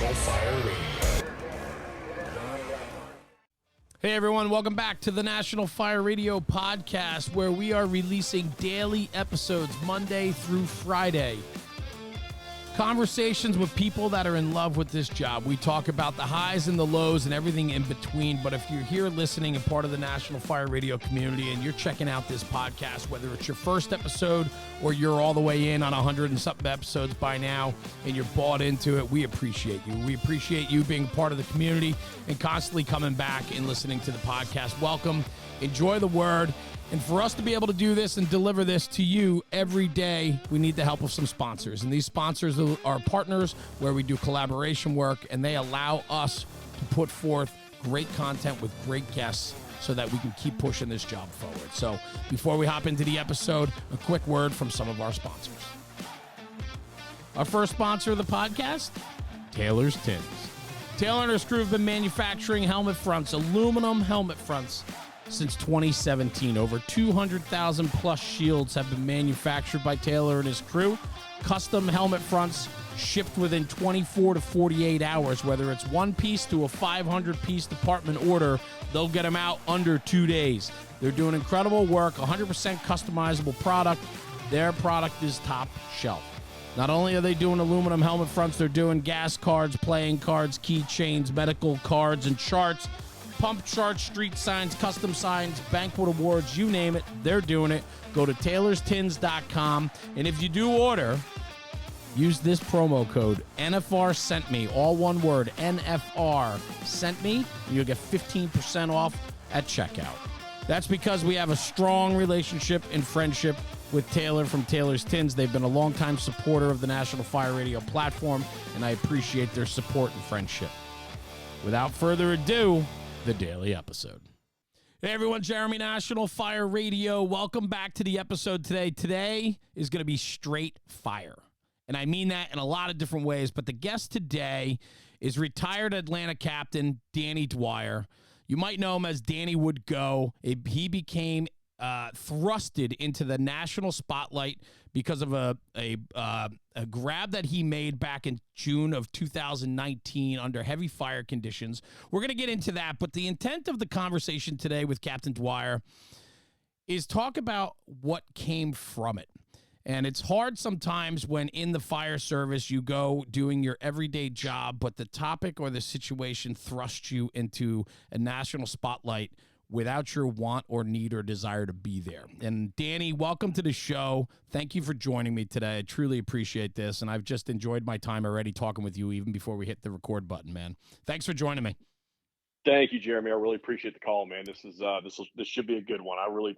National Fire Radio. Hey everyone, welcome back to the National Fire Radio podcast, where we are releasing daily episodes Monday through Friday. Conversations with people that are in love with this job. We talk about the highs and the lows and everything in between. But if you're here listening and part of the National Fire Radio community and you're checking out this podcast, whether it's your first episode or you're all the way in on 100 and something episodes by now and you're bought into it, we appreciate you. We appreciate you being part of the community and constantly coming back and listening to the podcast. Welcome. Enjoy the word. And for us to be able to do this and deliver this to you every day, we need the help of some sponsors. And these sponsors are partners where we do collaboration work, and they allow us to put forth great content with great guests so that we can keep pushing this job forward. So before we hop into the episode, a quick word from some of our sponsors. Our first sponsor of the podcast, Taylor's Tins. Taylor and his crew have been manufacturing helmet fronts, aluminum helmet fronts, since 2017. Over 200,000 plus shields have been manufactured by Taylor and his crew. Custom helmet fronts shipped within 24 to 48 hours. Whether it's one piece to a 500-piece department order, they'll get them out under 2 days. They're doing incredible work, 100% customizable product. Their product is top shelf. Not only are they doing aluminum helmet fronts, they're doing gas cards, playing cards, keychains, medical cards, and charts. Pump charts, street signs, custom signs, banquet awards, you name it, they're doing it. Go to taylorstins.com, and if you do order, use this promo code NFR sent me, all one word, NFR sent me, and you'll get 15% off at checkout. That's because we have a strong relationship and friendship with Taylor from Taylor's Tins. They've been a longtime supporter of the National Fire Radio platform, and I appreciate their support and friendship. Without further ado, the daily episode. Hey everyone, Jeremy, National Fire Radio. Welcome back to the episode today. Today is going to be straight fire. And I mean that in a lot of different ways, but the guest today is retired Atlanta captain Danny Dwyer. You might know him as Danny Would Go. He became thrusted into the national spotlight because of a grab that he made back in June of 2019 under heavy fire conditions. We're going to get into that, but the intent of the conversation today with Captain Dwyer is talk about what came from it. And it's hard sometimes when in the fire service you go doing your everyday job, but the topic or the situation thrusts you into a national spotlight without your want or need or desire to be there. And Danny, welcome to the show. Thank you for joining me today. I truly appreciate this, and I've just enjoyed my time already talking with you even before we hit the record button, man. Thanks for joining me. Thank you, Jeremy. I really appreciate the call, man. This should be a good one. I really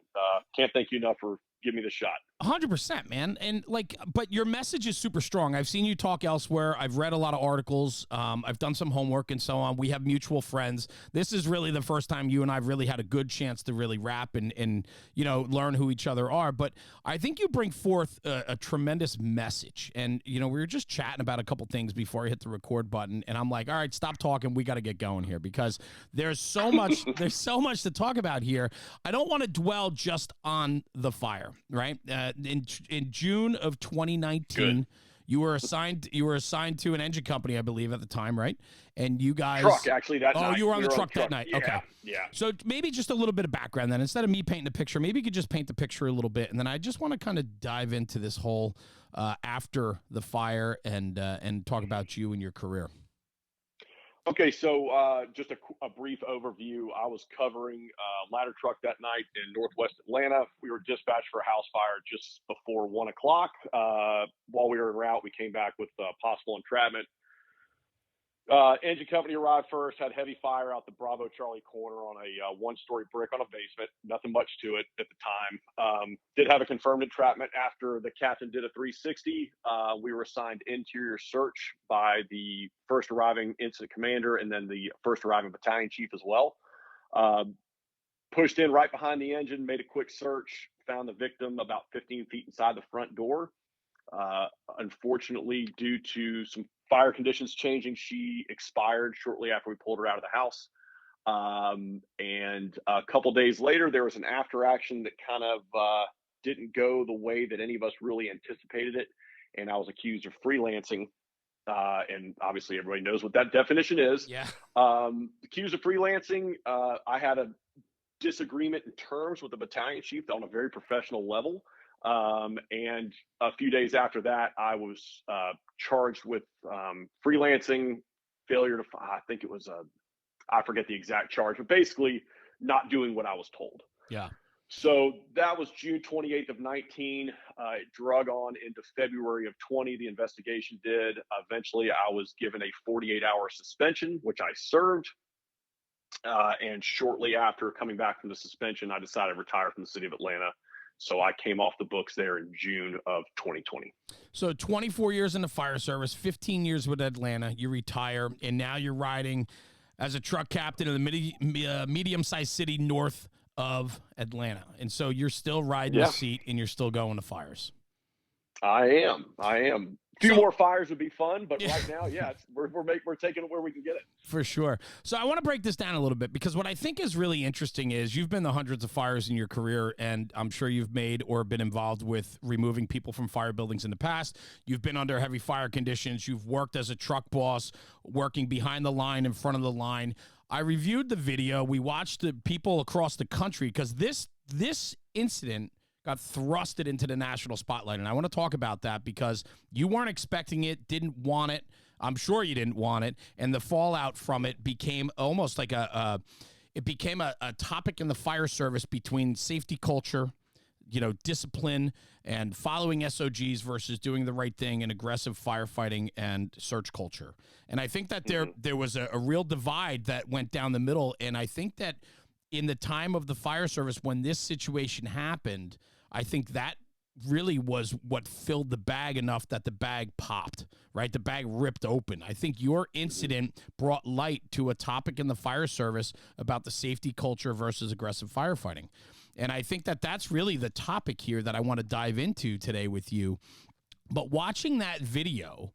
can't thank you enough for giving me the shot. 100%, man. And but your message is super strong. I've seen you talk elsewhere. I've read a lot of articles. I've done some homework and so on. We have mutual friends. This is really the first time you and I've really had a good chance to really rap and learn who each other are. But I think you bring forth a tremendous message. And, we were just chatting about a couple things before I hit the record button. And I'm like, all right, stop talking. We got to get going here because there's so much, to talk about here. I don't want to dwell just on the fire, right? In June of 2019, Good. you were assigned to an engine company, I believe, at the time, right? And you guys truck actually that night. Oh, you were on the truck that night. Yeah, okay. Yeah. So maybe just a little bit of background then. Instead of me painting the picture, maybe you could just paint the picture a little bit, and then I just want to kind of dive into this whole after the fire and talk about you and your career. Okay, so just a brief overview. I was covering ladder truck that night in Northwest Atlanta. We were dispatched for a house fire just before 1 o'clock. While we were en route, we came back with possible entrapment. Engine company arrived first, had heavy fire out the Bravo Charlie corner on a one-story brick on a basement. Nothing much to it at the time. Did have a confirmed entrapment after the captain did a 360. We were assigned interior search by the first arriving incident commander and then the first arriving battalion chief as well. Pushed in right behind the engine, made a quick search, found the victim about 15 feet inside the front door. Unfortunately, due to some fire conditions changing, she expired shortly after we pulled her out of the house. And a couple days later, there was an after action that kind of didn't go the way that any of us really anticipated it. And I was accused of freelancing and obviously everybody knows what that definition is. Yeah. Accused of freelancing, I had a disagreement in terms with the battalion chief on a very professional level. And a few days after that, I was charged with freelancing, failure to, I think it was, I forget the exact charge, but basically not doing what I was told. Yeah. So that was June 28th of 19. It drug on into February of 20. The investigation did. Eventually, I was given a 48-hour suspension, which I served. And shortly after coming back from the suspension, I decided to retire from the city of Atlanta. So I came off the books there in June of 2020. So 24 years in the fire service, 15 years with Atlanta, you retire, and now you're riding as a truck captain in the medium-sized city north of Atlanta. And so you're still riding the seat, and you're still going to fires. I am. A few more fires would be fun, but right now, we're taking it where we can get it. For sure. So I want to break this down a little bit, because what I think is really interesting is you've been to hundreds of fires in your career, and I'm sure you've made or been involved with removing people from fire buildings in the past. You've been under heavy fire conditions. You've worked as a truck boss, working behind the line, in front of the line. I reviewed the video. We watched the people across the country, because this incident got thrusted into the national spotlight. And I want to talk about that, because you weren't expecting it, didn't want it. I'm sure you didn't want it. And the fallout from it became almost like a topic in the fire service between safety culture, discipline, and following SOGs versus doing the right thing, and aggressive firefighting and search culture. And I think that there was a real divide that went down the middle. And I think that in the time of the fire service, when this situation happened, I think that really was what filled the bag enough that the bag popped, right? The bag ripped open. I think your incident brought light to a topic in the fire service about the safety culture versus aggressive firefighting. And I think that that's really the topic here that I want to dive into today with you. But watching that video,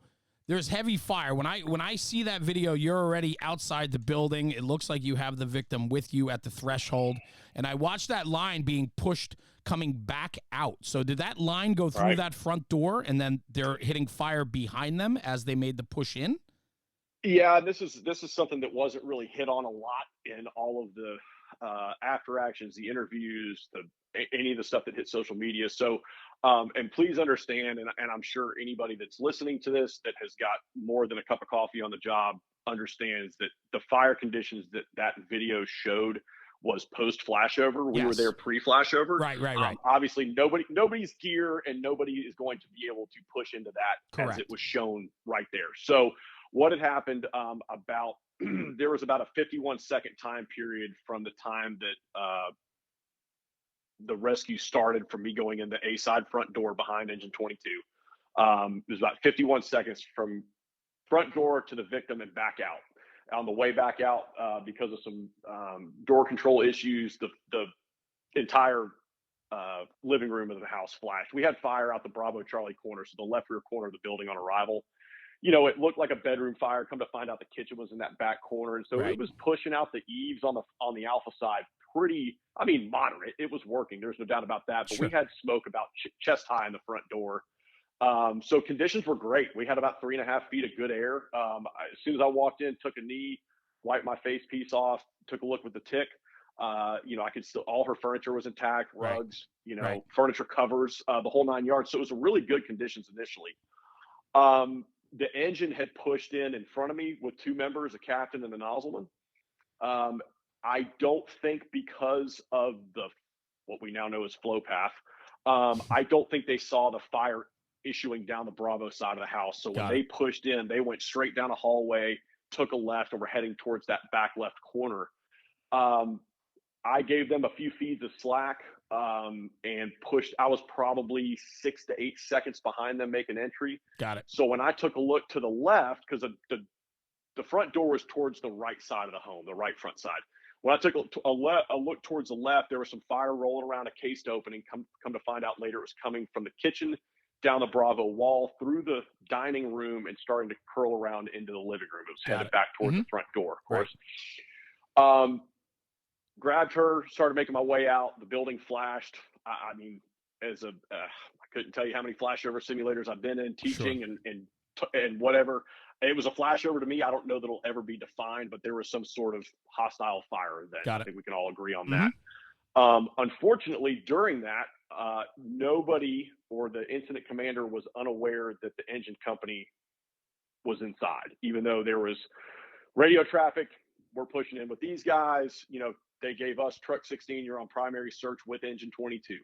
there's heavy fire. When I see that video, you're already outside the building. It looks like you have the victim with you at the threshold. And I watched that line being pushed, coming back out. So did that line go through that front door, and then they're hitting fire behind them as they made the push in? Yeah, this is something that wasn't really hit on a lot in all of the after actions, the interviews, any of the stuff that hit social media. So, and please understand, and I'm sure anybody that's listening to this that has got more than a cup of coffee on the job understands that the fire conditions that video showed was post flashover. We were there pre flashover. Right. Obviously, nobody's gear and nobody is going to be able to push into that as it was shown right there. So what had happened there was about a 51-second time period from the time that the rescue started from me going in the A side front door behind engine 22. It was about 51 seconds from front door to the victim and back out. On the way back out, because of some door control issues, the entire living room of the house flashed. We had fire out the Bravo Charlie corner, so the left rear corner of the building on arrival. It looked like a bedroom fire. Come to find out, the kitchen was in that back corner, and so it was pushing out the eaves on the Alpha side. Pretty, moderate. It was working. There's no doubt about that. But we had smoke about chest high in the front door. So conditions were great. We had about 3.5 feet of good air. As soon as I walked in, took a knee, wiped my face piece off, took a look with the tick. I could still, all her furniture was intact, rugs, furniture covers, the whole 9 yards. So it was really good conditions initially. The engine had pushed in front of me with two members, a captain and a nozzleman. I don't think because of what we now know as flow path, I don't think they saw the fire issuing down the Bravo side of the house. So when they pushed in, they went straight down a hallway, took a left, and were heading towards that back left corner. I gave them a few feeds of slack and pushed. I was probably 6 to 8 seconds behind them making entry. Got it. So when I took a look to the left, because the front door was towards the right side of the home, the right front side. When I took a look towards the left, there was some fire rolling around a cased opening. Come to find out later, it was coming from the kitchen down the Bravo wall through the dining room and starting to curl around into the living room. It was headed back towards the front door, of course. Grabbed her, started making my way out. The building flashed. I couldn't tell you how many flashover simulators I've been in teaching and and whatever. It was a flashover to me. I don't know that it'll ever be defined, but there was some sort of hostile fire event. Got I it. think we can all agree on Mm-hmm. that. Unfortunately, during that, nobody or the incident commander was unaware that the engine company was inside, even though there was radio traffic. We're pushing in with these guys. They gave us truck 16. You're on primary search with engine 22.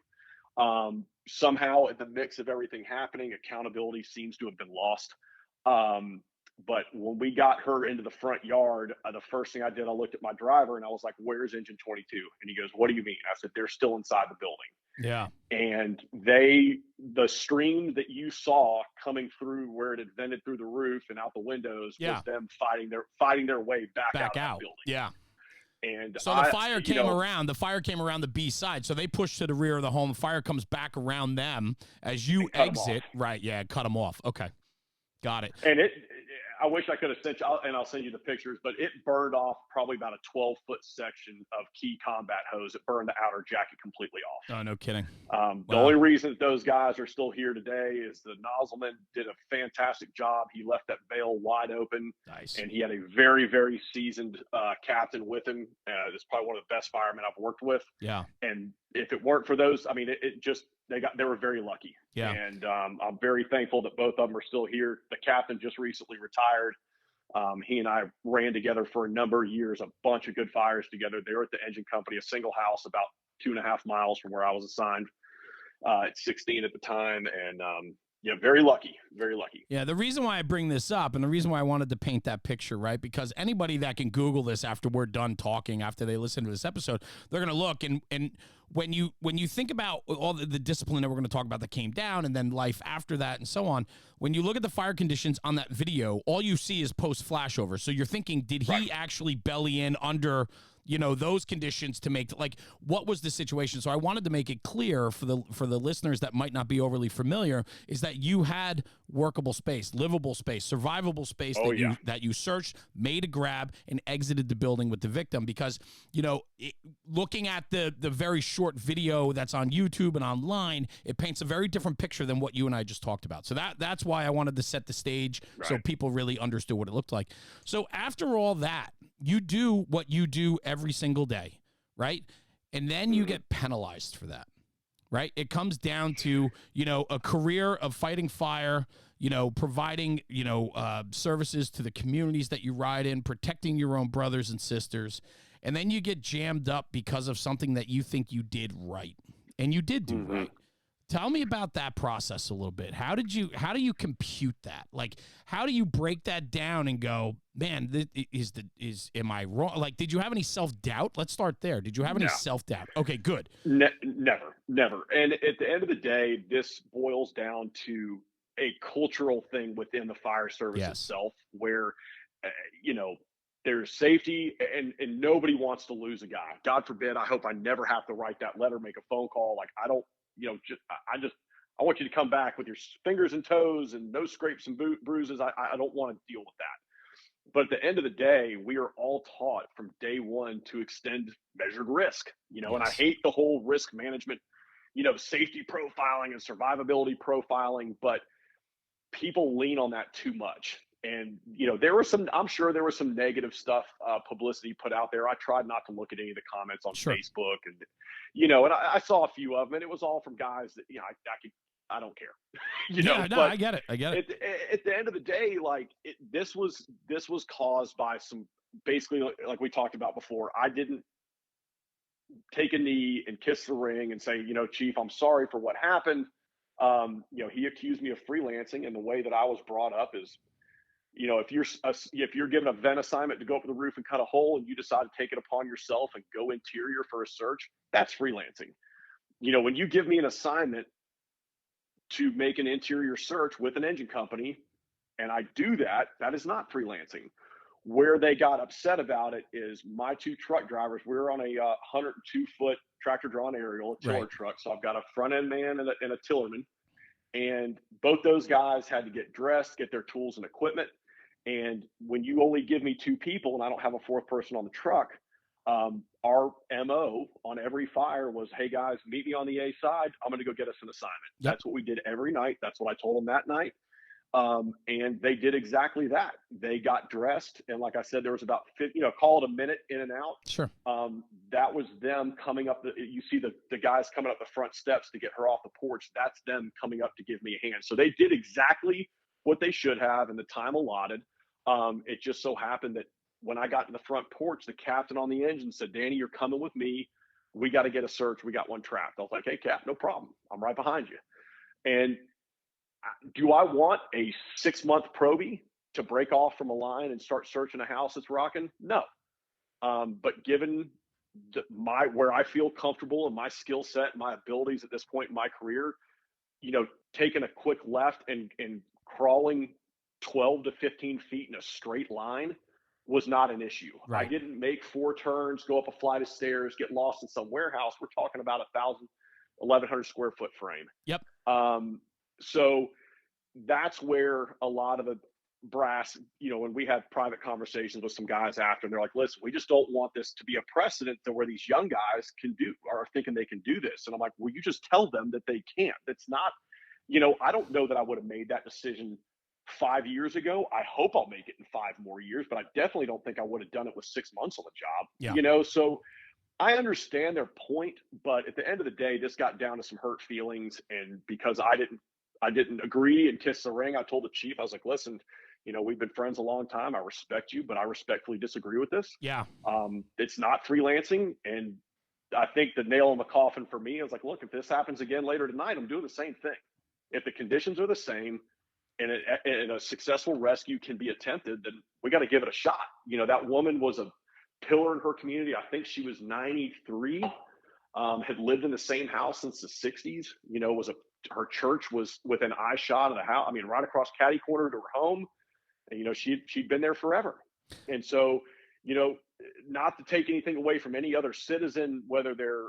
Somehow, in the mix of everything happening, accountability seems to have been lost. But when we got her into the front yard, the first thing I did, I looked at my driver and I was like, "Where's engine 22?" And he goes, "What do you mean?" I said, "They're still inside the building." Yeah. And the stream that you saw coming through where it had vented through the roof and out the windows was them fighting their way back out of that building. Yeah. And so the fire came around. The fire came around the B side. So they pushed to the rear of the home. Fire comes back around them as you exit. Right. Yeah. Cut them off. Okay. Got it. And I wish I could have sent you, and I'll send you the pictures, but it burned off probably about a 12-foot section of key combat hose. It burned the outer jacket completely off. Oh, no kidding. The only reason those guys are still here today is the nozzleman did a fantastic job. He left that bail wide open. Nice. And he had a very, very seasoned captain with him. It's probably one of the best firemen I've worked with. Yeah. And if it weren't for those, I mean, they were very lucky. Yeah. And I'm very thankful that both of them are still here. The captain just recently retired. He and I ran together for a number of years, a bunch of good fires together. They were at the engine company, a single house about 2.5 miles from where I was assigned at 16 at the time. And yeah, very lucky, very lucky. Yeah, the reason why I bring this up and the reason why I wanted to paint that picture, right? Because anybody that can Google this after we're done talking, after they listen to this episode, they're going to look. And when you think about all the discipline that we're going to talk about that came down and then life after that and so on, when you look at the fire conditions on that video, all you see is post flashover. So you're thinking, did he actually belly in under those conditions to make, like, what was the situation? So I wanted to make it clear for the listeners that might not be overly familiar is that you had workable space, livable space, survivable space that you searched, made a grab, and exited the building with the victim. Because, looking at the very short video that's on YouTube and online, it paints a very different picture than what you and I just talked about. So that's why I wanted to set the stage so people really understood what it looked like. So after all that, you do what you do every single day, right? And then you get penalized for that, right? It comes down to, a career of fighting fire, providing, services to the communities that you ride in, protecting your own brothers and sisters. And then you get jammed up because of something that you think you did right. And you did do right. Tell me about that process a little bit. How do you compute that? Like, how do you break that down and go, man, am I wrong? Like, did you have any self-doubt? Let's start there. Did you have any self-doubt? Okay, good. Never. And at the end of the day, this boils down to a cultural thing within the fire service itself, where, there's safety and nobody wants to lose a guy. God forbid. I hope I never have to write that letter, make a phone call. Like, I don't, I want you to come back with your fingers and toes and no scrapes and bruises. I don't want to deal with that. But at the end of the day, we are all taught from day one to extend measured risk, and I hate the whole risk management, safety profiling and survivability profiling, but people lean on that too much. And, I'm sure there was some negative stuff, publicity put out there. I tried not to look at any of the comments on Facebook and, and I saw a few of them and it was all from guys that, I don't care, I get it. At the end of the day, like this was caused by some, basically, like we talked about before. I didn't take a knee and kiss the ring and say, Chief, I'm sorry for what happened. He accused me of freelancing, and the way that I was brought up is, if you're given a vent assignment to go up to the roof and cut a hole and you decide to take it upon yourself and go interior for a search, that's freelancing. When you give me an assignment to make an interior search with an engine company and I do that, that is not freelancing. Where they got upset about it is my two truck drivers. We're on a 102-foot tractor-drawn aerial, a tiller truck. So I've got a front-end man and a tillerman. And both those guys had to get dressed, get their tools and equipment. And when you only give me two people and I don't have a fourth person on the truck, our MO on every fire was, hey guys, meet me on the A side. I'm going to go get us an assignment. That's what we did every night. That's what I told them that night. And they did exactly that. They got dressed, and like I said, there was about 50, call it a minute in and out. Sure. That was them coming up. You see the guys coming up the front steps to get her off the porch. That's them coming up to give me a hand. So they did exactly what they should have in the time allotted. It just so happened that when I got to the front porch, the captain on the engine said, "Danny, you're coming with me. We got to get a search. We got one trapped." I was like, "Hey, Cap, no problem. I'm right behind you." And do I want a 6-month probie to break off from a line and start searching a house that's rocking? No. But given where I feel comfortable and my skill set, my abilities at this point in my career, taking a quick left and crawling 12 to 15 feet in a straight line was not an issue. Right. I didn't make 4 turns, go up a flight of stairs, get lost in some warehouse. We're talking about 1,100 square foot frame. Yep. So that's where a lot of the brass, when we had private conversations with some guys after, and they're like, "Listen, we just don't want this to be a precedent to where these young guys are thinking they can do this." And I'm like, "Well, you just tell them that they can't." That's not, I don't know that I would have made that decision 5 years ago. I hope I'll make it in 5 more years, but I definitely don't think I would have done it with 6 months on the job. Yeah. So I understand their point, but at the end of the day, this got down to some hurt feelings. And because I didn't agree and kiss the ring, I told the chief, I was like, "Listen, we've been friends a long time. I respect you, but I respectfully disagree with this." Yeah. It's not freelancing. And I think the nail in the coffin for me is like, look, if this happens again later tonight, I'm doing the same thing. If the conditions are the same and a successful rescue can be attempted, then we got to give it a shot. That woman was a pillar in her community. I think she was 93, had lived in the same house since the 60s. Her church was within eye shot of the house. I mean, right across catty corner to her home. And, she'd been there forever. And so, not to take anything away from any other citizen, whether they're,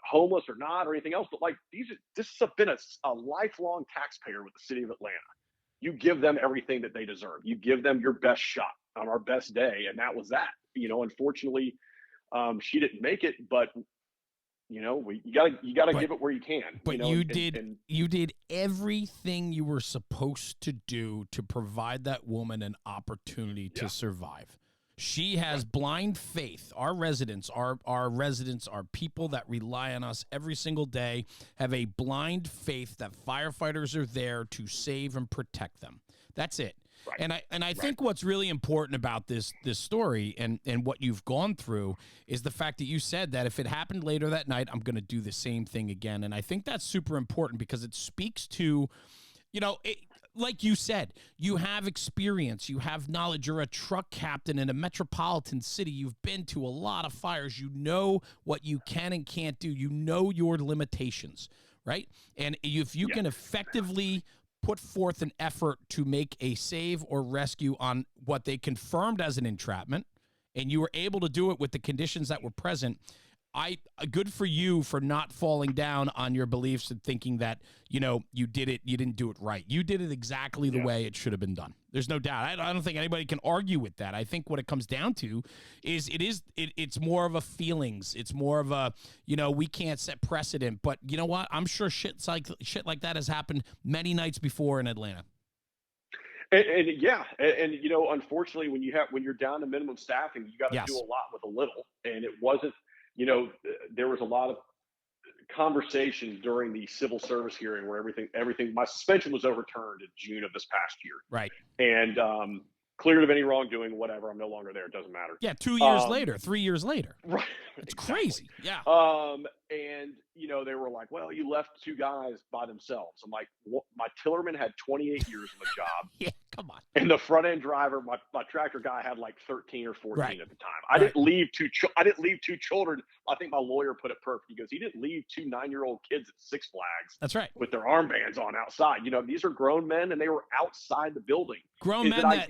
homeless or not or anything else, but like this has been a lifelong taxpayer with the city of Atlanta. You give them everything that they deserve. You give them your best shot on our best day. And that was that. Unfortunately, she didn't make it, but you gotta give it where you can. But you did everything you were supposed to do to provide that woman an opportunity to survive. She has blind faith. Our residents, our people that rely on us every single day, have a blind faith that firefighters are there to save and protect them. That's it. Right. And I think what's really important about this story and what you've gone through is the fact that you said that if it happened later that night, I'm going to do the same thing again. And I think that's super important because it speaks to, like you said, you have experience, you have knowledge, you're a truck captain in a metropolitan city, you've been to a lot of fires, you know what you can and can't do, you know your limitations, right? And if you can effectively put forth an effort to make a save or rescue on what they confirmed as an entrapment, and you were able to do it with the conditions that were present, good for you for not falling down on your beliefs and thinking that, you didn't do it right. You did it exactly the way it should have been done. There's no doubt. I don't think anybody can argue with that. I think what it comes down to is it's more of a feelings. It's more of a, we can't set precedent, but you know what? I'm sure shit like that has happened many nights before in Atlanta. And unfortunately, when you're down to minimum staffing, you got to do a lot with a little. And it wasn't, there was a lot of conversation during the civil service hearing where everything, my suspension was overturned in June of this past year. Right. And cleared of any wrongdoing, whatever. I'm no longer there. It doesn't matter. Yeah. 2 years later, 3 years later. Right. It's crazy. Yeah. And they were like, "Well, you left 2 guys by themselves." I'm like, my tillerman had 28 years on the job. Yeah, come on. And the front end driver, my tractor guy, had like 13 or 14 at the time. I didn't leave 2 children. I think my lawyer put it perfect. He goes, "He didn't leave 2 9-year-old kids at Six Flags." That's right. With their armbands on outside. These are grown men, and they were outside the building. Grown men that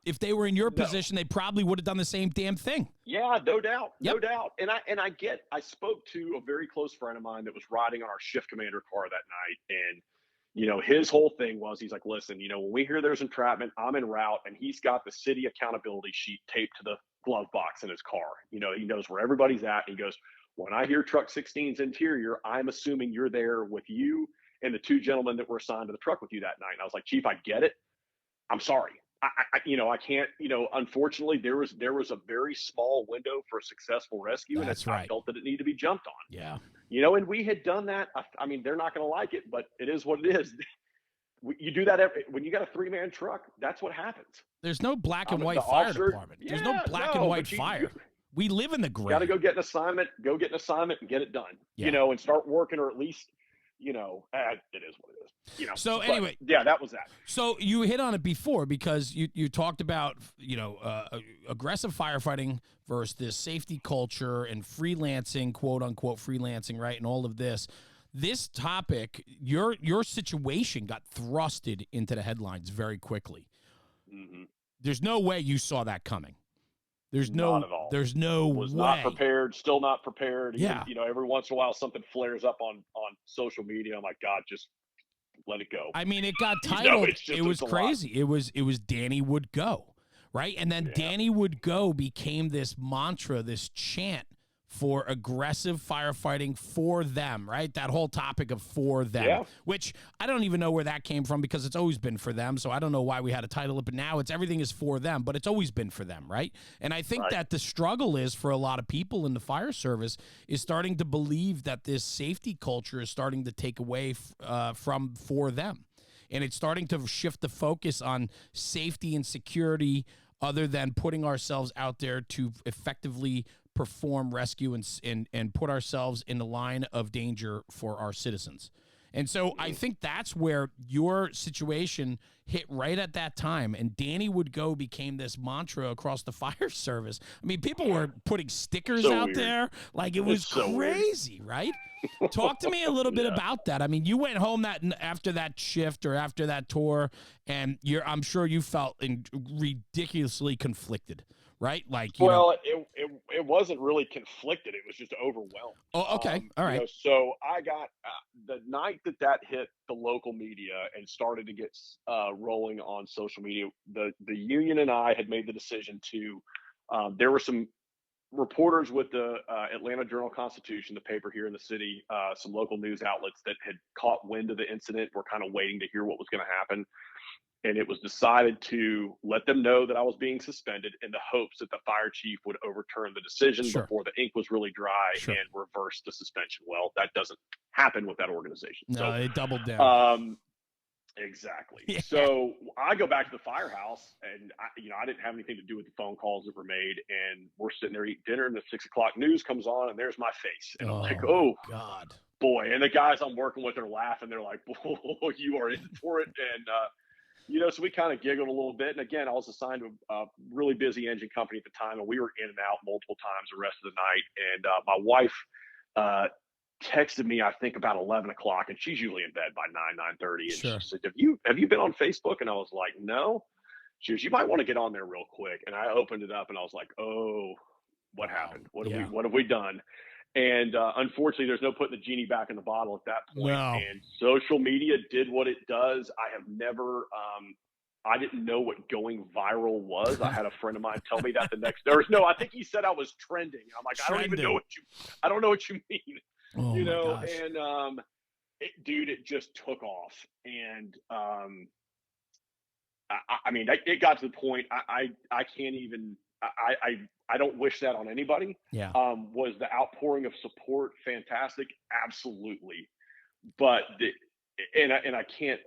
if they were in your position, they probably would have done the same damn thing. Yeah, no doubt. No doubt. And I spoke to a very close friend of mine that was riding on our shift commander car that night. And, his whole thing was, he's like, "Listen, when we hear there's entrapment, I'm en route." And he's got the city accountability sheet taped to the glove box in his car. He knows where everybody's at. And he goes, "When I hear truck 16's interior, I'm assuming you're there with you and the two gentlemen that were assigned to the truck with you that night. And I was like, Chief, I get it. I'm sorry. I can't, unfortunately there was a very small window for a successful rescue. That's and right. I felt that it needed to be jumped on. Yeah. And we had done that. I mean, they're not going to like it, but it is what it is. You do that when you got a 3-man truck. That's what happens. There's no black and white fire department. There's no black and white fire. We live in the gray. Got to go get an assignment, and get it done, and start working, or at least, it is what it is. So anyway, that was that. So you hit on it before, because you talked about, aggressive firefighting versus this safety culture and freelancing, quote unquote freelancing, right? And all of this. This topic, your situation got thrusted into the headlines very quickly. Mm-hmm. There's no way you saw that coming. There's not at all. There's no was way. Not prepared. Still not prepared. Yeah. Even, every once in a while something flares up on social media. I'm like, God, just let it go. I mean, it got titled. It was crazy. It was Danny would go, right? And then Danny would go became this mantra, this chant for aggressive firefighting for them, right? That whole topic of for them, which I don't even know where that came from, because it's always been for them. So I don't know why we had to title it, but now everything is for them, but it's always been for them, right? And I think that the struggle is for a lot of people in the fire service is starting to believe that this safety culture is starting to take away from for them. And it's starting to shift the focus on safety and security other than putting ourselves out there to effectively perform rescue and put ourselves in the line of danger for our citizens. And so I think that's where your situation hit right at that time. And Danny would go became this mantra across the fire service. I mean, people were putting stickers out there. Like, it was crazy, right? Talk to me a little bit about that. I mean, you went home after that shift or after that tour, and I'm sure you felt ridiculously conflicted, right? Like, it wasn't really conflicted. It was just overwhelmed. Oh, okay. All right. So I got the night that hit the local media and started to get rolling on social media. The union and I had made the decision to. There were some reporters with the Atlanta Journal-Constitution, the paper here in the city, some local news outlets that had caught wind of the incident, were kind of waiting to hear what was going to happen. And it was decided to let them know that I was being suspended in the hopes that the fire chief would overturn the decision before the ink was really dry and reverse the suspension. Well, that doesn't happen with that organization. No, they doubled down. Exactly. Yeah. So I go back to the firehouse, and I didn't have anything to do with the phone calls that were made, and we're sitting there eating dinner, and the 6 o'clock news comes on, and there's my face, and I'm like, oh God, boy. And the guys I'm working with are laughing. They're like, boy, you are in for it. And so we kind of giggled a little bit. And again, I was assigned to a really busy engine company at the time, and we were in and out multiple times the rest of the night. And my wife texted me, I think about 11 o'clock, and she's usually in bed by 9:30. And she said, have you been on Facebook? And I was like, no. She goes, you might want to get on there real quick. And I opened it up, and I was like, oh, what happened? What have we done? And unfortunately, there's no putting the genie back in the bottle at that point. No. And social media did what it does. I have never I didn't know what going viral was. I had a friend of mine tell me that the next day. No, I think he said I was trending. I'm like, I don't know what you mean. Oh, gosh. And it just took off. And I mean, it got to the point I can't even. I don't wish that on anybody. Yeah. Was the outpouring of support fantastic? Absolutely. But I can't.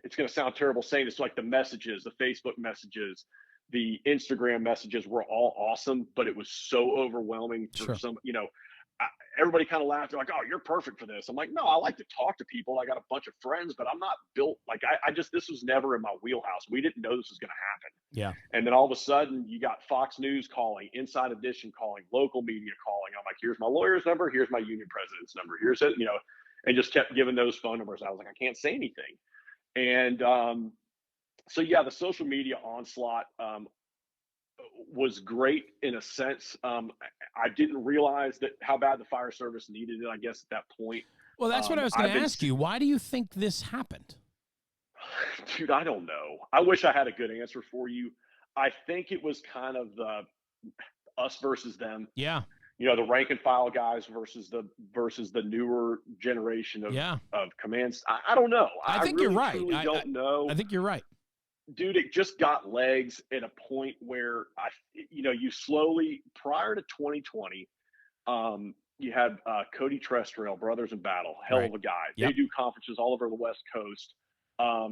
It's going to sound terrible saying this. Like the messages, the Facebook messages, the Instagram messages were all awesome, but it was so overwhelming for some. Everybody kind of laughed. They're like, "Oh, you're perfect for this." I'm like, "No, I like to talk to people. I got a bunch of friends, but I'm not built like this was never in my wheelhouse. We didn't know this was going to happen." Yeah. And then all of a sudden, you got Fox News calling, Inside Edition calling, local media calling. I'm like, "Here's my lawyer's number. Here's my union president's number. Here's it." And just kept giving those phone numbers. I was like, I can't say anything. And the social media onslaught was great in a sense. I didn't realize how bad the fire service needed it, I guess, at that point. Well, that's what I was going to ask you. Why do you think this happened? Dude, I don't know. I wish I had a good answer for you. I think it was kind of the us versus them. Yeah. the rank and file guys versus the newer generation of commands. I don't know. I think really, you're right. Truly don't know. I think you're right. Dude, it just got legs at a point where you slowly, prior to 2020, you had Cody Trestrail, Brothers in Battle, hell of a guy. Yep. They do conferences all over the West Coast.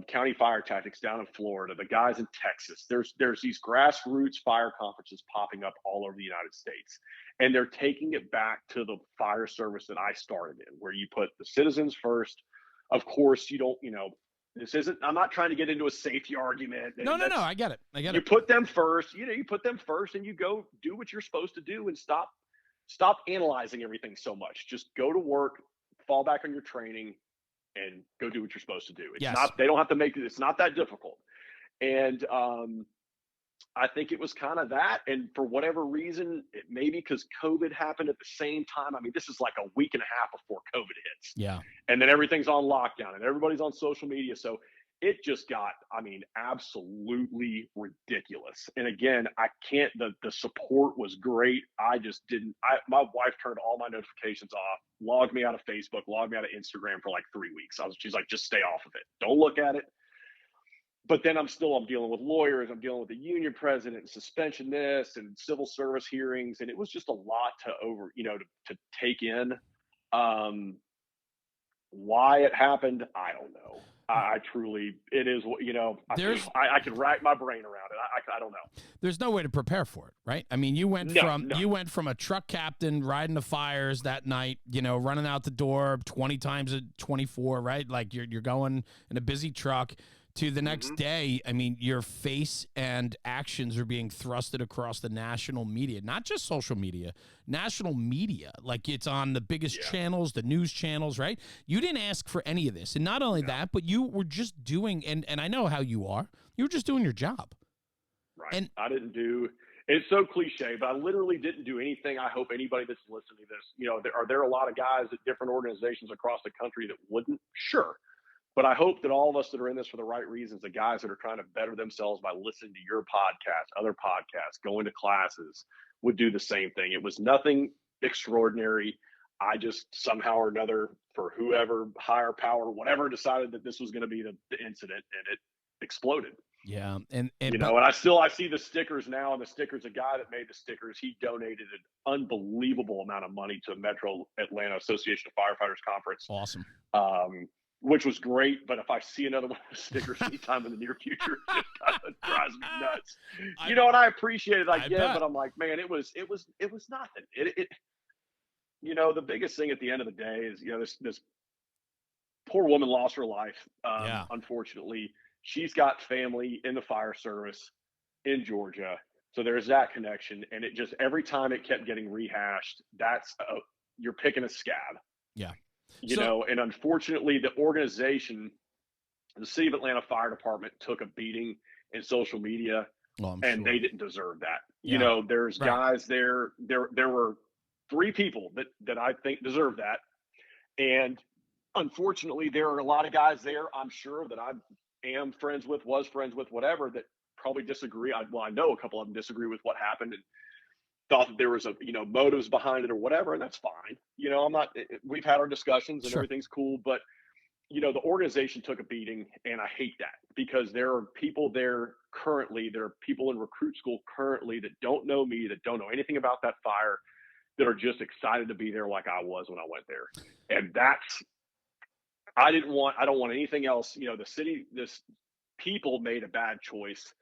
County Fire Tactics down in Florida, the guys in Texas. There's these grassroots fire conferences popping up all over the United States, and they're taking it back to the fire service that I started in, where you put the citizens first. Of course, you don't. This isn't. I'm not trying to get into a safety argument. No. I get it. You put them first. You put them first, and you go do what you're supposed to do, and stop analyzing everything so much. Just go to work, fall back on your training, and go do what you're supposed to do. They don't have to make it. It's not that difficult. And I think it was kind of that. And for whatever reason, maybe because COVID happened at the same time. I mean, this is like a week and a half before COVID hits. Yeah. And then everything's on lockdown and everybody's on social media. So it just got, absolutely ridiculous. And again, the support was great. I just didn't, my wife turned all my notifications off, logged me out of Facebook, logged me out of Instagram for like 3 weeks. She's like, just stay off of it. Don't look at it. But then I'm dealing with lawyers. I'm dealing with the union president and suspension this and civil service hearings. And it was just a lot to take in. Why it happened, I don't know. It is, I can rack my brain around it. I don't know. There's no way to prepare for it, right? I mean, you went from a truck captain riding the fires that night, running out the door 20 times at 24, right? Like you're going in a busy truck to the next day. I mean, your face and actions are being thrusted across the national media, not just social media, national media. Like it's on the biggest channels, the news channels, right? You didn't ask for any of this. And not only that, but you were just doing, and I know how you are, you were just doing your job. Right. And I didn't do, it's so cliche, but I literally didn't do anything. I hope anybody that's listening to this, are there a lot of guys at different organizations across the country that wouldn't? Sure. But I hope that all of us that are in this for the right reasons, the guys that are trying to better themselves by listening to your podcast, other podcasts, going to classes, would do the same thing. It was nothing extraordinary. I just somehow or another, for whoever, higher power, whatever, decided that this was going to be the incident, and it exploded. Yeah. And I see the stickers now, and the stickers, a guy that made the stickers, he donated an unbelievable amount of money to Metro Atlanta Association of Firefighters Conference. Awesome. Which was great, but if I see another one of the stickers anytime in the near future, it just kind of drives me nuts. And I appreciate it, but I'm like, man, it was nothing. The biggest thing at the end of the day is, this poor woman lost her life. Unfortunately, she's got family in the fire service in Georgia, so there's that connection. And it just, every time it kept getting rehashed, you're picking a scab. Yeah. And unfortunately, the organization, the City of Atlanta Fire Department, took a beating in social media, and they didn't deserve that. There's guys there. There were 3 people that I think deserve that, and unfortunately, there are a lot of guys there, I'm sure, that I am friends with, was friends with, whatever, that probably disagree. I know a couple of them disagree with what happened, and thought that there was motives behind it or whatever, and that's fine. We've had our discussions and everything's cool, but the organization took a beating, and I hate that, because there are people there currently, there are people in recruit school currently that don't know me, that don't know anything about that fire, that are just excited to be there like I was when I went there. And I don't want anything else. People made a bad choice.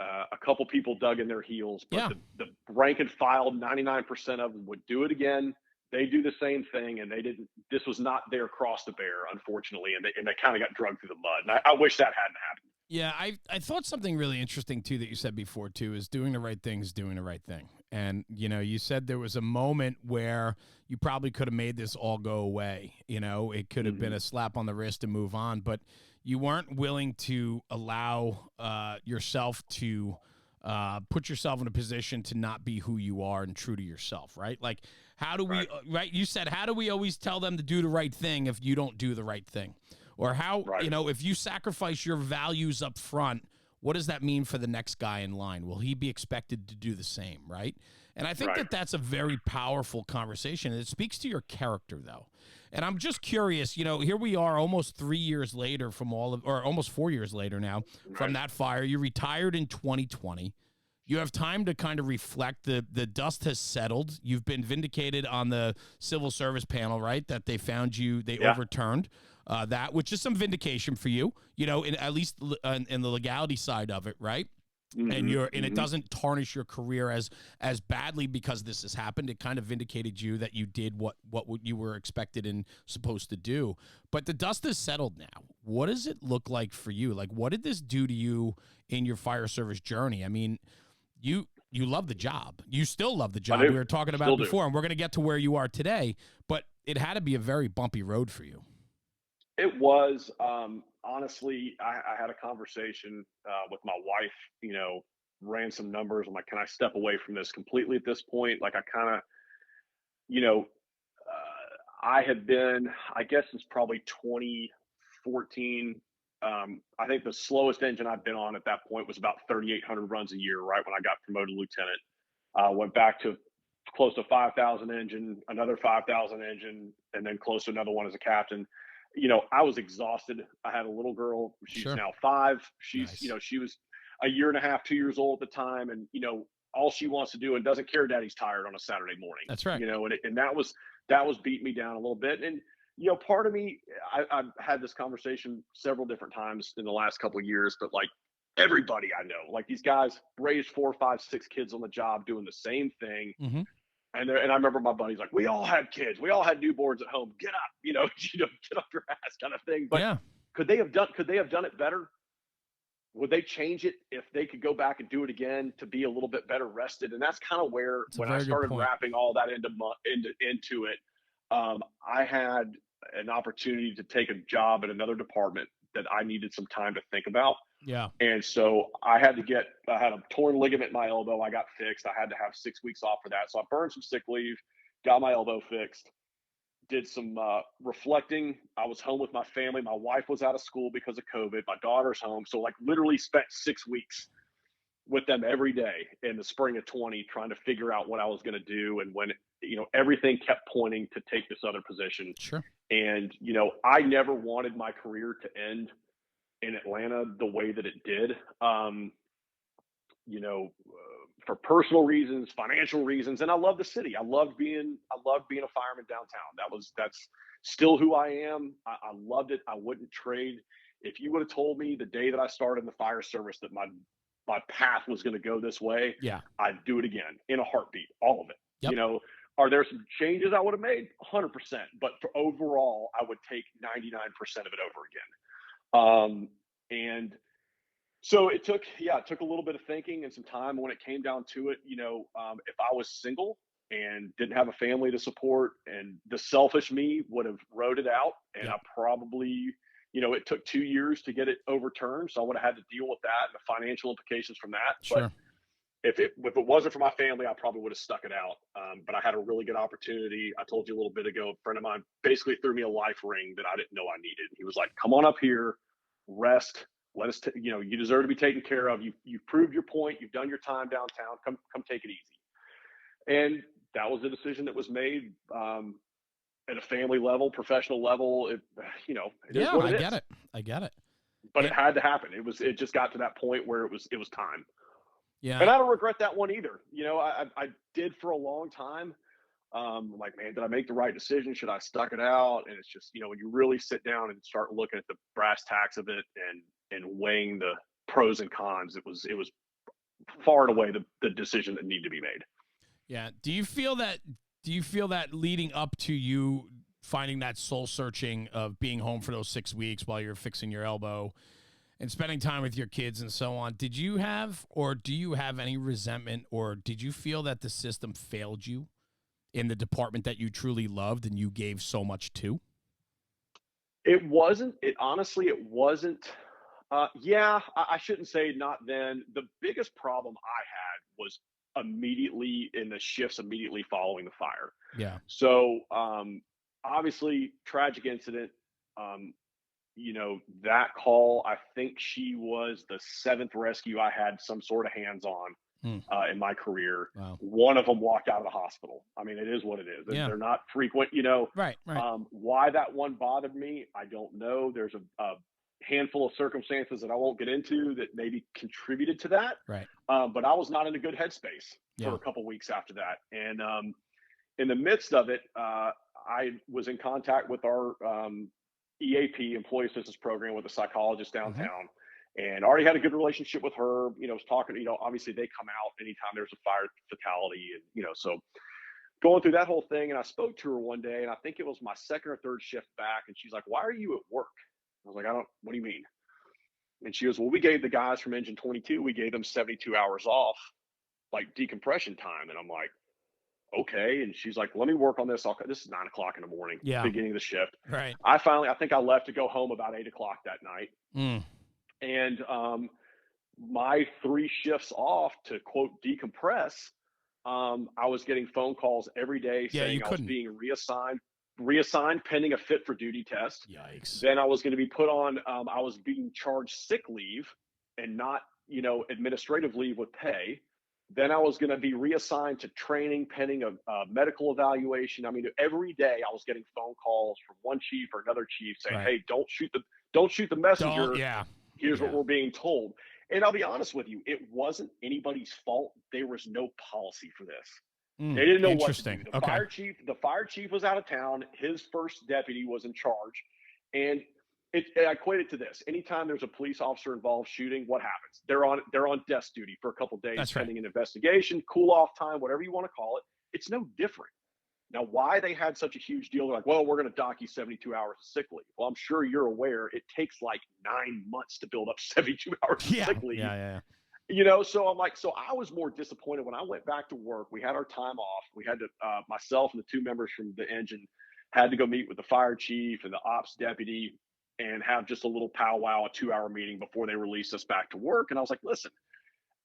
A couple people dug in their heels, but the rank and file, 99% of them would do it again. They do the same thing, and they didn't. This was not their cross to bear, unfortunately, and they kind of got dragged through the mud. And I wish that hadn't happened. Yeah, I thought something really interesting too that you said before too is doing the right thing is doing the right thing. And you said there was a moment where you probably could have made this all go away. It could have been a slap on the wrist and move on, but you weren't willing to allow yourself to put yourself in a position to not be who you are and true to yourself, right? Like, how do we, right? You said, how do we always tell them to do the right thing if you don't do the right thing? Or how, if you sacrifice your values up front, what does that mean for the next guy in line? Will he be expected to do the same, right? And I think Right. that that's a very powerful conversation. It speaks to your character, though. And I'm just curious, here we are almost 3 years later or almost 4 years later now from Right. that fire. You retired in 2020. You have time to kind of reflect. The dust has settled. You've been vindicated on the civil service panel, right? That they found they Yeah. overturned that, which is some vindication for you, at least in the legality side of it, right? And it doesn't tarnish your career as badly because this has happened. It kind of vindicated you that you did what you were expected and supposed to do. But the dust has settled now. What does it look like for you? Like, what did this do to you in your fire service journey? I mean, you love the job. You still love the job. I do. We were talking about Still it before, and we're going to get to where you are today. But it had to be a very bumpy road for you. It was, honestly, I had a conversation with my wife, ran some numbers. I'm like, can I step away from this completely at this point? Like, I kind of, you know, I had been, I guess it's probably 2014. I think the slowest engine I'd been on at that point was about 3,800 runs a year, right when I got promoted to lieutenant. Went back to close to 5,000 engine, another 5,000 engine, and then close to another one as a captain. I was exhausted. I had a little girl. She's Sure. now 5. She's, Nice. she was a year and a half, 2 years old at the time. And, all she wants to do and doesn't care daddy's tired on a Saturday morning. That's right. And that was beating me down a little bit. And, part of me, I've had this conversation several different times in the last couple of years, but like everybody I know, like these guys raised 4, 5, 6 kids on the job doing the same thing. Mm-hmm. And I remember my buddies like, we all had kids, we all had newborns at home. Get up, get off your ass, kind of thing. But yeah. Could they have done it better? Would they change it if they could go back and do it again to be a little bit better rested? And that's kind of where when I started wrapping all that into it, I had an opportunity to take a job in another department that I needed some time to think about. Yeah. And so I had a torn ligament in my elbow. I got fixed. I had to have 6 weeks off for that. So I burned some sick leave, got my elbow fixed, did some reflecting. I was home with my family. My wife was out of school because of COVID. My daughter's home. So like literally spent 6 weeks with them every day in the spring of 20, trying to figure out what I was going to do. And when, everything kept pointing to take this other position. Sure. And, I never wanted my career to end in Atlanta the way that it did. For personal reasons, financial reasons, and I love the city. I loved being a fireman downtown. That's still who I am. I loved it. I wouldn't trade. If you would have told me the day that I started in the fire service that my path was going to go this way, yeah, I'd do it again in a heartbeat. All of it. Yep. Are there some changes I would have made? 100%. But for overall, I would take 99% of it over again. And so it took a little bit of thinking and some time. When it came down to it, if I was single and didn't have a family to support, and the selfish me would have wrote it out, and I probably, it took 2 years to get it overturned. So I would have had to deal with that and the financial implications from that. Sure. But if it wasn't for my family, I probably would have stuck it out. But I had a really good opportunity. I told you a little bit ago, a friend of mine basically threw me a life ring that I didn't know I needed. He was like, come on up here, rest. Let us, you deserve to be taken care of. You've proved your point. You've done your time downtown. Come take it easy. And that was the decision that was made at a family level, professional level. It is what it is. I get it. But it had to happen. It just got to that point where it was time. Yeah. And I don't regret that one either. I did for a long time. Like, man, did I make the right decision? Should I stuck it out? And it's just, when you really sit down and start looking at the brass tacks of it and weighing the pros and cons, it was far and away the decision that needed to be made. Yeah. Do you feel that leading up to you finding that soul searching of being home for those 6 weeks while you're fixing your elbow and spending time with your kids and so on, did you have, or do you have any resentment, or did you feel that the system failed you in the department that you truly loved and you gave so much to? It wasn't. It wasn't. I shouldn't say not then. The biggest problem I had was immediately in the shifts immediately following the fire. Yeah. So obviously tragic incident. That call, I think she was the 7th rescue I had some sort of hands on. in my career. Wow. One of them walked out of the hospital. I mean, it is what it is. Yeah. They're not frequent, Right. Why that one bothered me, I don't know. There's a handful of circumstances that I won't get into that maybe contributed to that. Right. But I was not in a good headspace for a couple weeks after that. And in the midst of it, I was in contact with our EAP, Employee Assistance Program, with a psychologist downtown, and already had a good relationship with her. Was talking, obviously they come out anytime there's a fire fatality, and so going through that whole thing. And I spoke to her one day, and I think it was my second or third shift back, and she's like, "Why are you at work?" I was like, what do you mean?" And she goes, "Well, we gave the guys from Engine 22, we gave them 72 hours off, like decompression time." And I'm like, "Okay." And she's like, "Let me work on this. This is 9 o'clock in the morning, beginning of the shift." Right. I think I left to go home about 8 o'clock that night. And my 3 shifts off to quote decompress, I was getting phone calls every day saying I was being reassigned pending a fit for duty test. Yikes. Then I was going to be put on, I was being charged sick leave and not, administrative leave with pay. Then I was going to be reassigned to training pending a medical evaluation. I mean, every day I was getting phone calls from one chief or another chief saying, "Hey, don't shoot the messenger. Here's what we're being told." And I'll be honest with you, it wasn't anybody's fault. There was no policy for this. They didn't know what to do. The fire chief was out of town. His first deputy was in charge. And I equate it to this. Anytime there's a police officer involved shooting, what happens? They're on desk duty for a couple of days pending an investigation, cool off time, whatever you want to call it. It's no different. Now, why they had such a huge deal, they're like, "Well, we're going to dock you 72 hours of sick leave." Well, I'm sure you're aware it takes like 9 months to build up 72 hours of sick leave. So I'm like, so I was more disappointed when I went back to work. We had our time off. We had to, myself and the 2 members from the engine had to go meet with the fire chief and the ops deputy and have just a little powwow, a 2-hour meeting before they released us back to work. And I was like, "Listen,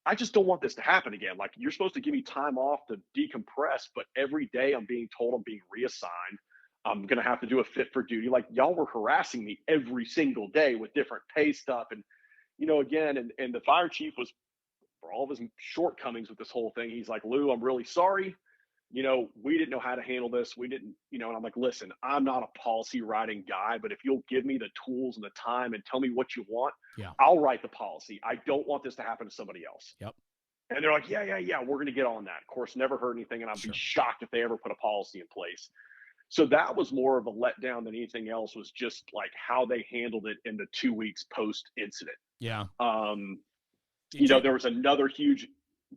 I just don't want this to happen again. Like, you're supposed to give me time off to decompress, but every day I'm being told I'm being reassigned. I'm going to have to do a fit for duty. Like, y'all were harassing me every single day with different pay stuff." And, again, and the fire chief was, for all of his shortcomings with this whole thing, he's like, "Lou, I'm really sorry. We didn't know how to handle this. We didn't, and I'm like, "Listen, I'm not a policy writing guy, but if you'll give me the tools and the time and tell me what you want, I'll write the policy. I don't want this to happen to somebody else." And they're like, yeah, we're going to get on that. Of course, never heard anything. And I'd be shocked if they ever put a policy in place. So that was more of a letdown than anything else, was just like how they handled it in the 2 weeks post incident. There was another huge,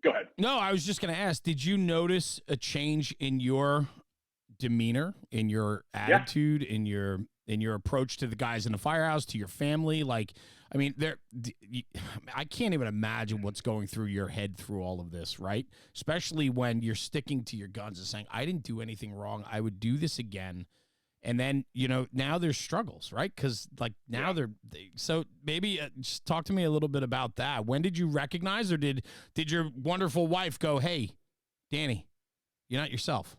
go ahead. No, I was just going to ask, did you notice a change in your demeanor, in your attitude, in your approach to the guys in the firehouse, to your family? Like, I mean, I can't even imagine what's going through your head through all of this, right? Especially when you're sticking to your guns and saying, "I didn't do anything wrong. I would do this again." And then, now there's struggles, right? Because like now so maybe just talk to me a little bit about that. When did you recognize, or did your wonderful wife go, "Hey, Danny, you're not yourself"?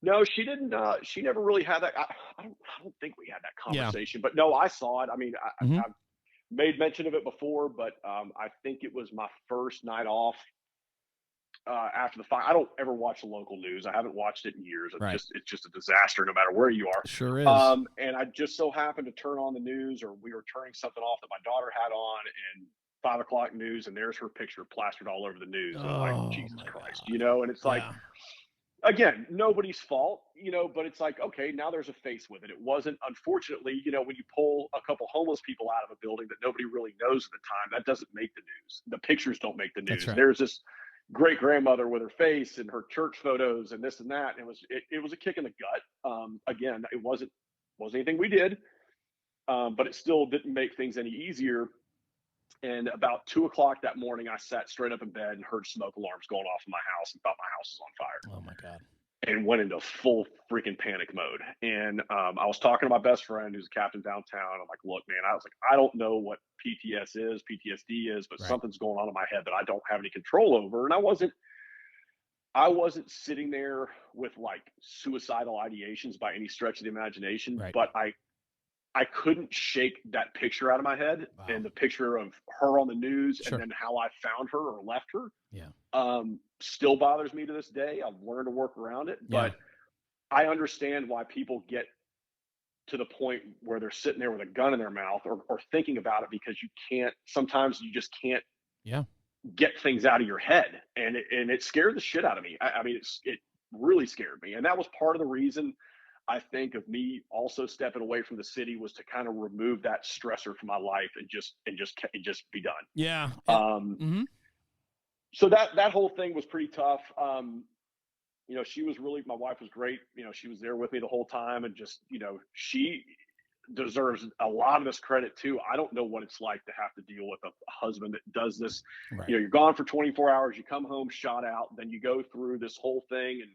No, she didn't. She never really had that. I don't think we had that conversation, but no, I saw it. I mean, I've made mention of it before, but I think it was my first night off after the fire. I don't ever watch the local news. I haven't watched it in years. It's just a disaster no matter where you are. Sure is. And I just so happened to turn on the news, or we were turning something off that my daughter had on, and 5 o'clock news, and there's her picture plastered all over the news. And I'm like, Jesus Christ, and it's like, again, nobody's fault, but it's like, okay, now there's a face with it. It wasn't, unfortunately, when you pull a couple homeless people out of a building that nobody really knows at the time, that doesn't make the news. The pictures don't make the news. There's this great grandmother with her face and her church photos and this and that. And it was a kick in the gut. Again, it wasn't anything we did, but it still didn't make things any easier. And about 2 o'clock that morning, I sat straight up in bed and heard smoke alarms going off in my house and thought my house was on fire. Oh my God. And went into full freaking panic mode. And I was talking to my best friend who's a captain downtown. I'm like, "Look, man," I was like, "I don't know what PTSD is, but something's going on in my head that I don't have any control over." And I wasn't sitting there with like suicidal ideations by any stretch of the imagination, but I couldn't shake that picture out of my head, Wow. and the picture of her on the news Sure. and then how I found her or left her, Yeah. still bothers me to this day. I've learned to work around it, Yeah. but I understand why people get to the point where they're sitting there with a gun in their mouth or thinking about it, because sometimes you just can't Yeah. get things out of your head. And it scared the shit out of me. I mean, it really scared me. And that was part of the reason I think of me also stepping away from the city, was to kind of remove that stressor from my life and just be done. Yeah. Mm-hmm. So that whole thing was pretty tough. My wife was great. She was there with me the whole time, and just, she deserves a lot of this credit too. I don't know what it's like to have to deal with a husband that does this. Right. You're gone for 24 hours, you come home shot out, then you go through this whole thing. And,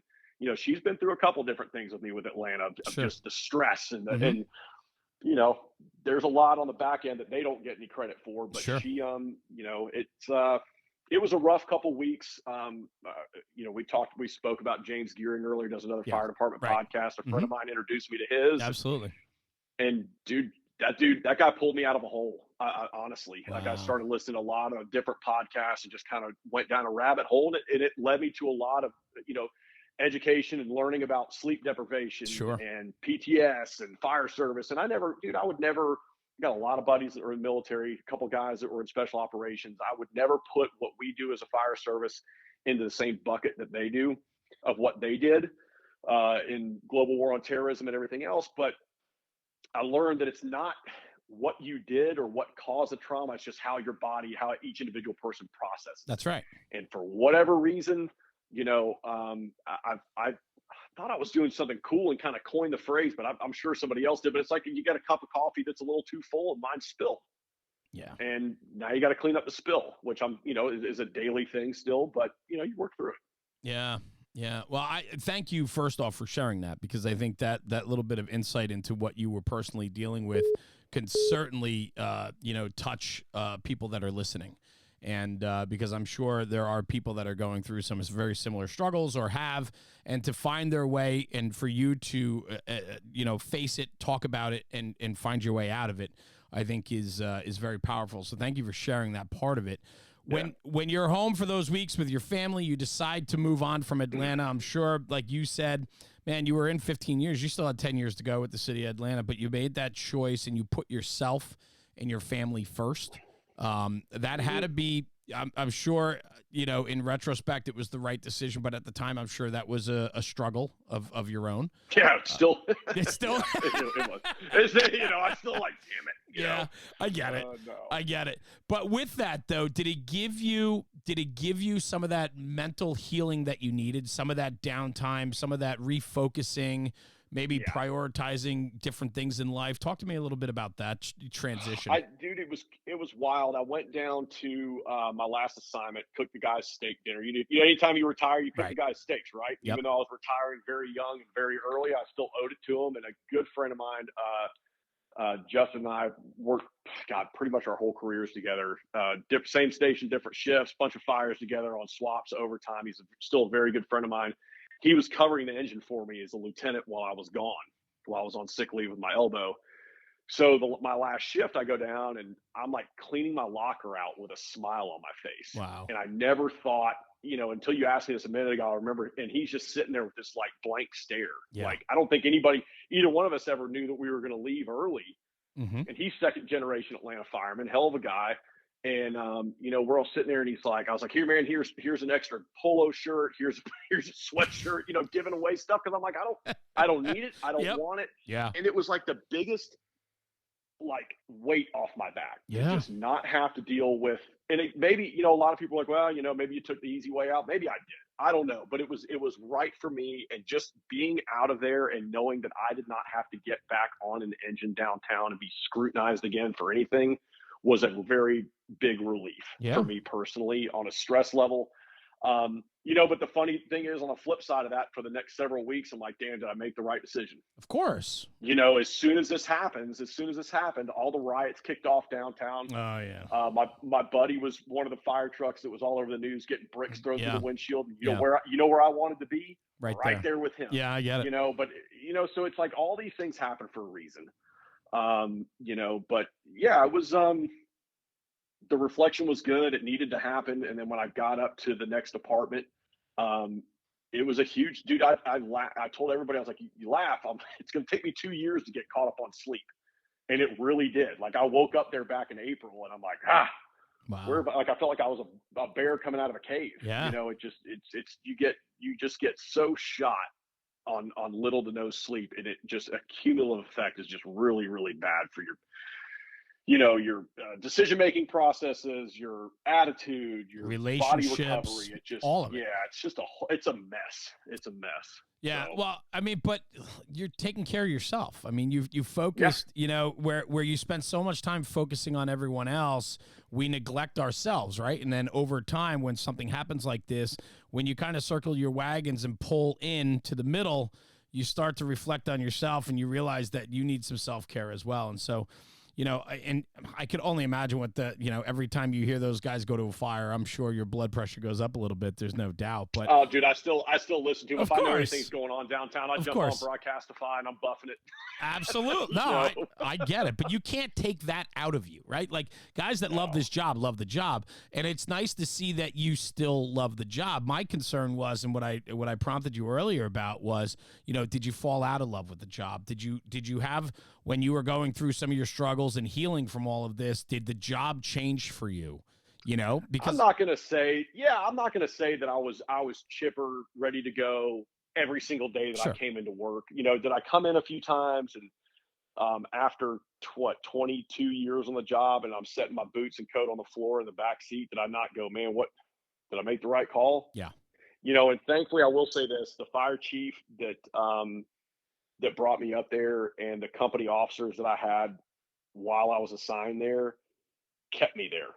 she's been through a couple different things with me with Atlanta, of Sure. just the stress Mm-hmm. and there's a lot on the back end that they don't get any credit for, but Sure. she, it was a rough couple weeks. We spoke about James Gearing earlier, does another fire department podcast. A friend of mine introduced me to his. Absolutely. And that guy pulled me out of a hole. Honestly, Wow. Like, I started listening to a lot of different podcasts and just kind of went down a rabbit hole, and it led me to a lot of, education and learning about sleep deprivation. Sure. And PTS and fire service. And I would never, got a lot of buddies that were in the military, a couple guys that were in special operations. I would never put what we do as a fire service into the same bucket that they do, of what they did in global war on terrorism and everything else. But I learned that it's not what you did or what caused the trauma. It's just how each individual person processes. That's right. And for whatever reason, I thought I was doing something cool and kind of coined the phrase, but I'm sure somebody else did. But it's like, you get a cup of coffee that's a little too full and mine spilled. Yeah. And now you got to clean up the spill, which is a daily thing still, but you work through it. Yeah. Yeah. Well, I thank you first off for sharing that, because I think that little bit of insight into what you were personally dealing with can certainly, touch people that are listening. And because I'm sure there are people that are going through some very similar struggles or have, and to find their way, and for you to, face it, talk about it, and find your way out of it, I think is very powerful. So thank you for sharing that part of it. When you're home for those weeks with your family, you decide to move on from Atlanta. I'm sure, like you said, man, you were in 15 years. You still had 10 years to go with the city of Atlanta, but you made that choice and you put yourself and your family first. That had to be, I'm sure, in retrospect, it was the right decision, but at the time, I'm sure that was a struggle of your own. Yeah, it's still. It's still. It was. I still like, damn it. I get it. No. I get it. But with that, though, did it give you some of that mental healing that you needed, some of that downtime, some of that refocusing, maybe prioritizing different things in life? Talk to me a little bit about that transition. Dude, it was wild. I went down to my last assignment, cooked the guys steak dinner. Anytime you retire, you cook the guys steaks, right? Yep. Even though I was retiring very young and very early, I still owed it to them. And a good friend of mine, Justin, and I worked, pretty much our whole careers together. Same station, different shifts, bunch of fires together on swaps, overtime. He's still a very good friend of mine. He was covering the engine for me as a lieutenant while I was gone, while I was on sick leave with my elbow. So my last shift, I go down and I'm like cleaning my locker out with a smile on my face. Wow. And I never thought, until you asked me this a minute ago, I remember, and he's just sitting there with this like blank stare. Yeah. Like, I don't think either one of us ever knew that we were going to leave early. Mm-hmm. And he's second generation Atlanta fireman, hell of a guy. And, we're all sitting there and I was like, here, man, here's an extra polo shirt. Here's a sweatshirt, giving away stuff. Cause I'm like, I don't need it. I don't want it. Yeah. And it was like the biggest weight off my back to just not have to deal with, and maybe, a lot of people are like, well, maybe you took the easy way out. Maybe I did. I don't know, but it was right for me. And just being out of there and knowing that I did not have to get back on an engine downtown and be scrutinized again for anything was a very big relief for me personally on a stress level. But the funny thing is, on the flip side of that, for the next several weeks, I'm like, damn, did I make the right decision? Of course. As soon as this happened, all the riots kicked off downtown. Oh yeah. My buddy was one of the fire trucks that was all over the news, getting bricks thrown through the windshield. You know where I wanted to be? Right there with him. Yeah, I get it. So it's like all these things happen for a reason. But yeah, it was, the reflection was good. It needed to happen. And then when I got up to the next apartment, um, it was a huge dude. I told everybody, I was like, you laugh. It's going to take me 2 years to get caught up on sleep. And it really did. Like I woke up there back in April and I'm like, Wow. like I felt like I was a bear coming out of a cave. Yeah. You just get so shot on little to no sleep, and it just a cumulative effect is just really, really bad for your decision making processes, your attitude, your body Relationships, recovery. It just, all of it. yeah, it's a mess. It's a mess. Yeah, So, well, I mean, but you're taking care of yourself. I mean, you yeah, focused, where you spend so much time focusing on everyone else, we neglect ourselves, right? And then over time, when something happens like this, when you kind of circle your wagons and pull in to the middle, you start to reflect on yourself and you realize that you need some self-care as well. And so, and I could only imagine what every time you hear those guys go to a fire, I'm sure your blood pressure goes up a little bit. There's no doubt. But oh, dude, I still listen to him. of If I know course, anything's going on downtown, I of jump on course. Broadcastify and I'm buffing it. Absolutely. No, I get it. But you can't take that out of you, right? Like guys that love this job love the job. And it's nice to see that you still love the job. My concern was, and what I prompted you earlier about was, did you fall out of love with the job? Did you have, when you were going through some of your struggles and healing from all of this, did the job change for you? Because I'm not gonna say that I was chipper, ready to go every single day that I sure. came into work. Did I come in a few times and after 22 years on the job and I'm setting my boots and coat on the floor in the back seat, did I not go, man, what did I make the right call? Yeah. And thankfully I will say this, the fire chief that brought me up there and the company officers that I had while I was assigned there kept me there.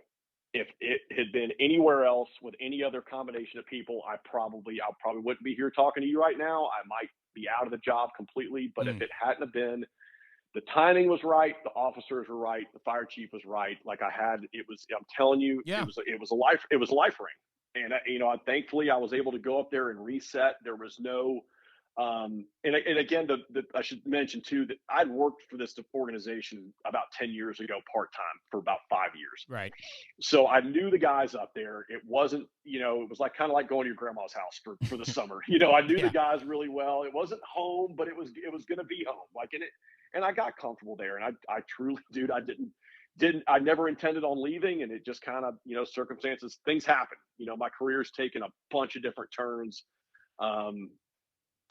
If it had been anywhere else with any other combination of people, I probably wouldn't be here talking to you right now. I might be out of the job completely, but if it hadn't have been, the timing was right, the officers were right, the fire chief was right. Like I'm telling you, Yeah. it was a life ring. And thankfully I was able to go up there and reset. There was no and again, I should mention too that I'd worked for this organization about 10 years ago, part-time for about 5 years. Right. So I knew the guys up there. It wasn't, it was like kind of like going to your grandma's house for the summer. I knew Yeah. the guys really well. It wasn't home, but it was going to be home. Like in it, and I got comfortable there. And I truly, dude, I never intended on leaving, and it just kind of, circumstances, things happen. My career's taken a bunch of different turns.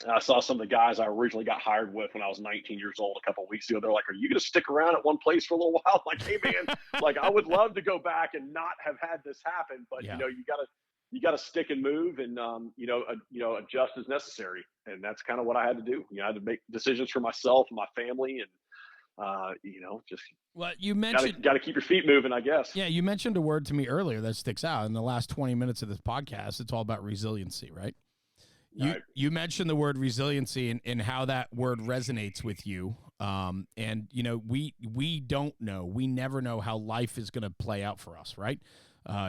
I saw some of the guys I originally got hired with when I was 19 years old a couple of weeks ago. They're like, "Are you going to stick around at one place for a little while?" I'm like, "Hey, man, like I would love to go back and not have had this happen, but Yeah. you gotta stick and move, and adjust as necessary." And that's kind of what I had to do. I had to make decisions for myself and my family, and just Well, you mentioned got to keep your feet moving, I guess. Yeah, you mentioned a word to me earlier that sticks out. In the last 20 minutes of this podcast, it's all about resiliency, right? You mentioned the word resiliency and how that word resonates with you. And we don't know. We never know how life is going to play out for us, right?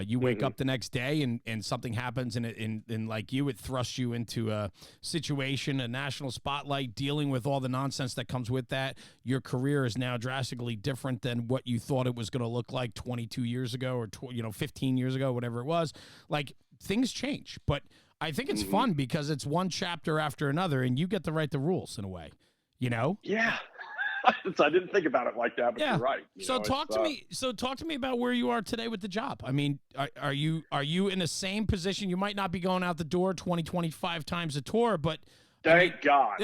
You wake up the next day and something happens and like it thrusts you into a situation, a national spotlight, dealing with all the nonsense that comes with that. Your career is now drastically different than what you thought it was going to look like 22 years ago or 15 years ago, whatever it was. Like things change, but I think it's fun because it's one chapter after another and you get to write the rules in a way, Yeah. I didn't think about it like that, but you're right. Talk to me about where you are today with the job. I mean, are you in the same position? You might not be going out the door 20, 25 times a tour, but thank God.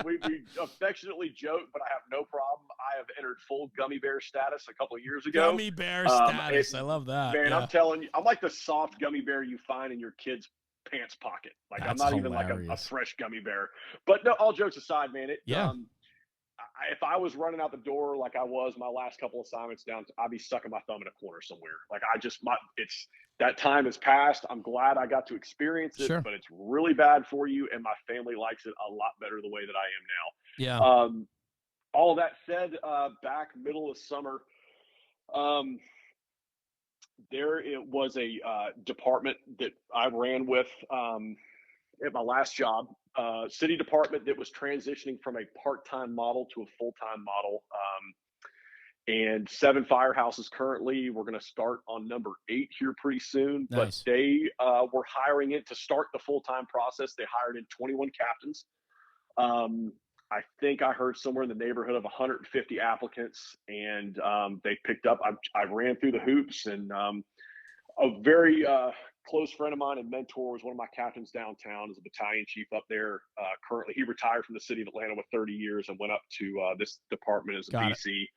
We affectionately joke, but I have no problem. I have entered full gummy bear status a couple of years ago. Gummy bear status. I love that. Man, yeah. I'm telling you, I'm like the soft gummy bear you find in your kid's pants pocket. Like That's I'm not hilarious. even like a fresh gummy bear. But no, all jokes aside, man, if I was running out the door like I was my last couple assignments down, I'd be sucking my thumb in a corner somewhere. Like it's that time has passed. I'm glad I got to experience it, but it's really bad for you, and my family likes it a lot better the way that I am now. Yeah. All that said, back middle of summer, there it was a department that I ran with. at my last job, city department that was transitioning from a part-time model to a full-time model. And 7 firehouses currently. We're going to start on number 8 here pretty soon. Nice. But they were hiring it to start the full-time process. They hired in 21 captains. I think I heard somewhere in the neighborhood of 150 applicants, and they picked up. I ran through the hoops, and a very close friend of mine and mentor was one of my captains downtown, is a battalion chief up there. Currently, he retired from the city of Atlanta with 30 years and went up to this department as a BC.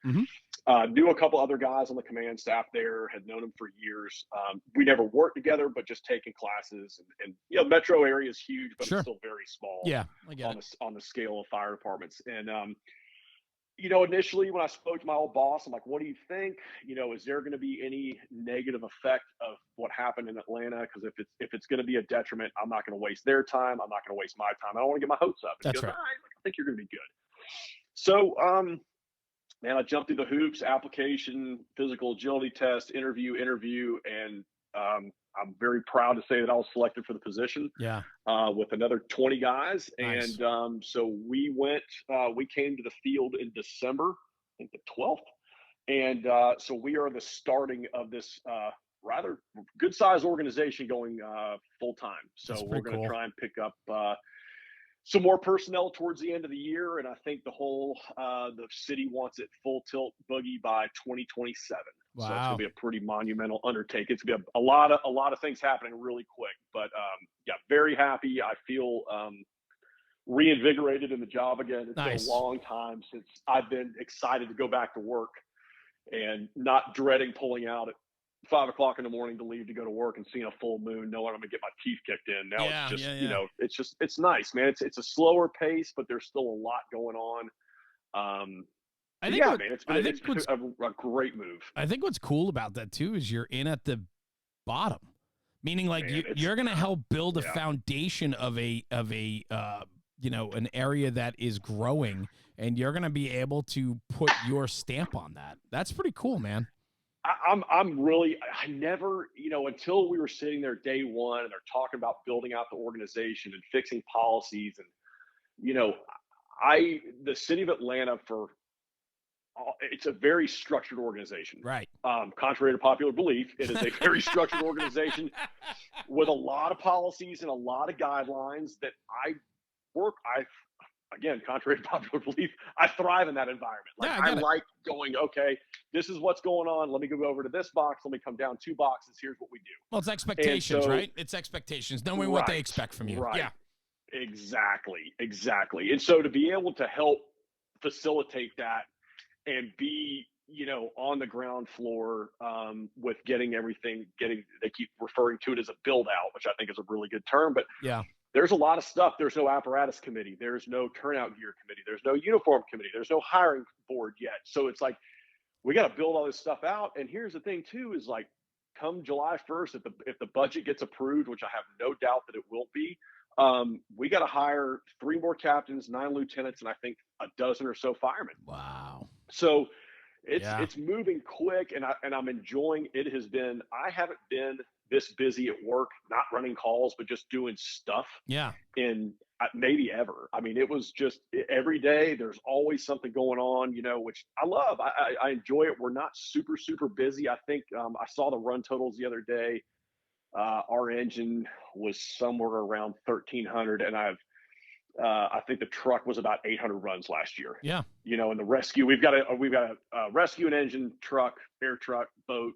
Knew a couple other guys on the command staff there, had known them for years. We never worked together, but just taking classes. And you know, metro area is huge, but it's still very small. Yeah, I get on the scale of fire departments. And you know, initially when I spoke to my old boss, I'm like, what do you think? You know, is there going to be any negative effect of what happened in Atlanta? Because if it's going to be a detriment, I'm not going to waste their time. I'm not going to waste my time. I don't want to get my hopes up. And That's right. I think you're going to be good. So, man, I jumped through the hoops, application, physical agility test, interview, and I'm very proud to say that I was selected for the position. Yeah. With another 20 guys. Nice. And so we came to the field in December, I think the 12th. And so we are the starting of this rather good sized organization going full time. So we're going to try and pick up some more personnel towards the end of the year. And I think the city wants it full tilt boogie by 2027. Wow. So it's going to be a pretty monumental undertaking. It's going to be a lot of things happening really quick, but yeah, very happy. I feel reinvigorated in the job again. It's been a long time since I've been excited to go back to work and not dreading pulling out at 5 o'clock in the morning to leave to go to work and seeing a full moon, knowing I'm gonna get my teeth kicked in. Now it's just, you know, it's nice, man. It's a slower pace, but there's still a lot going on. I think it's been a great move. I think what's cool about that too is you're in at the bottom, meaning like you're going to help build a foundation of a you know, an area that is growing, and you're going to be able to put your stamp on that. That's pretty cool, man. I never, you know, until we were sitting there day one and they're talking about building out the organization and fixing policies, and you know, the city of Atlanta it's a very structured organization. Right. Contrary to popular belief, it is a very structured organization with a lot of policies and a lot of guidelines that again, contrary to popular belief, I thrive in that environment. Like I like going, okay, this is what's going on. Let me go over to this box. Let me come down 2 boxes. Here's what we do. Well, it's expectations, right? It's expectations, knowing what they expect from you. Right. Yeah. Exactly. And so to be able to help facilitate that and be, you know, on the ground floor with getting everything, they keep referring to it as a build out, which I think is a really good term, but yeah, there's a lot of stuff. There's no apparatus committee. There's no turnout gear committee. There's no uniform committee. There's no hiring board yet. So it's like, we got to build all this stuff out. And here's the thing too, is like come July 1st, if the budget gets approved, which I have no doubt that it will be, we got to hire 3 more captains, 9 lieutenants, and I think a dozen or so firemen. Wow. So it's moving quick, and I'm enjoying it. I haven't been this busy at work, not running calls, but just doing stuff. Yeah. In maybe ever. I mean, it was just every day. There's always something going on, you know, which I love. I enjoy it. We're not super, super busy. I think I saw the run totals the other day. Our engine was somewhere around 1,300, and I think the truck was about 800 runs last year. Yeah. You know, and the rescue, we've got a rescue and engine truck, air truck, boat.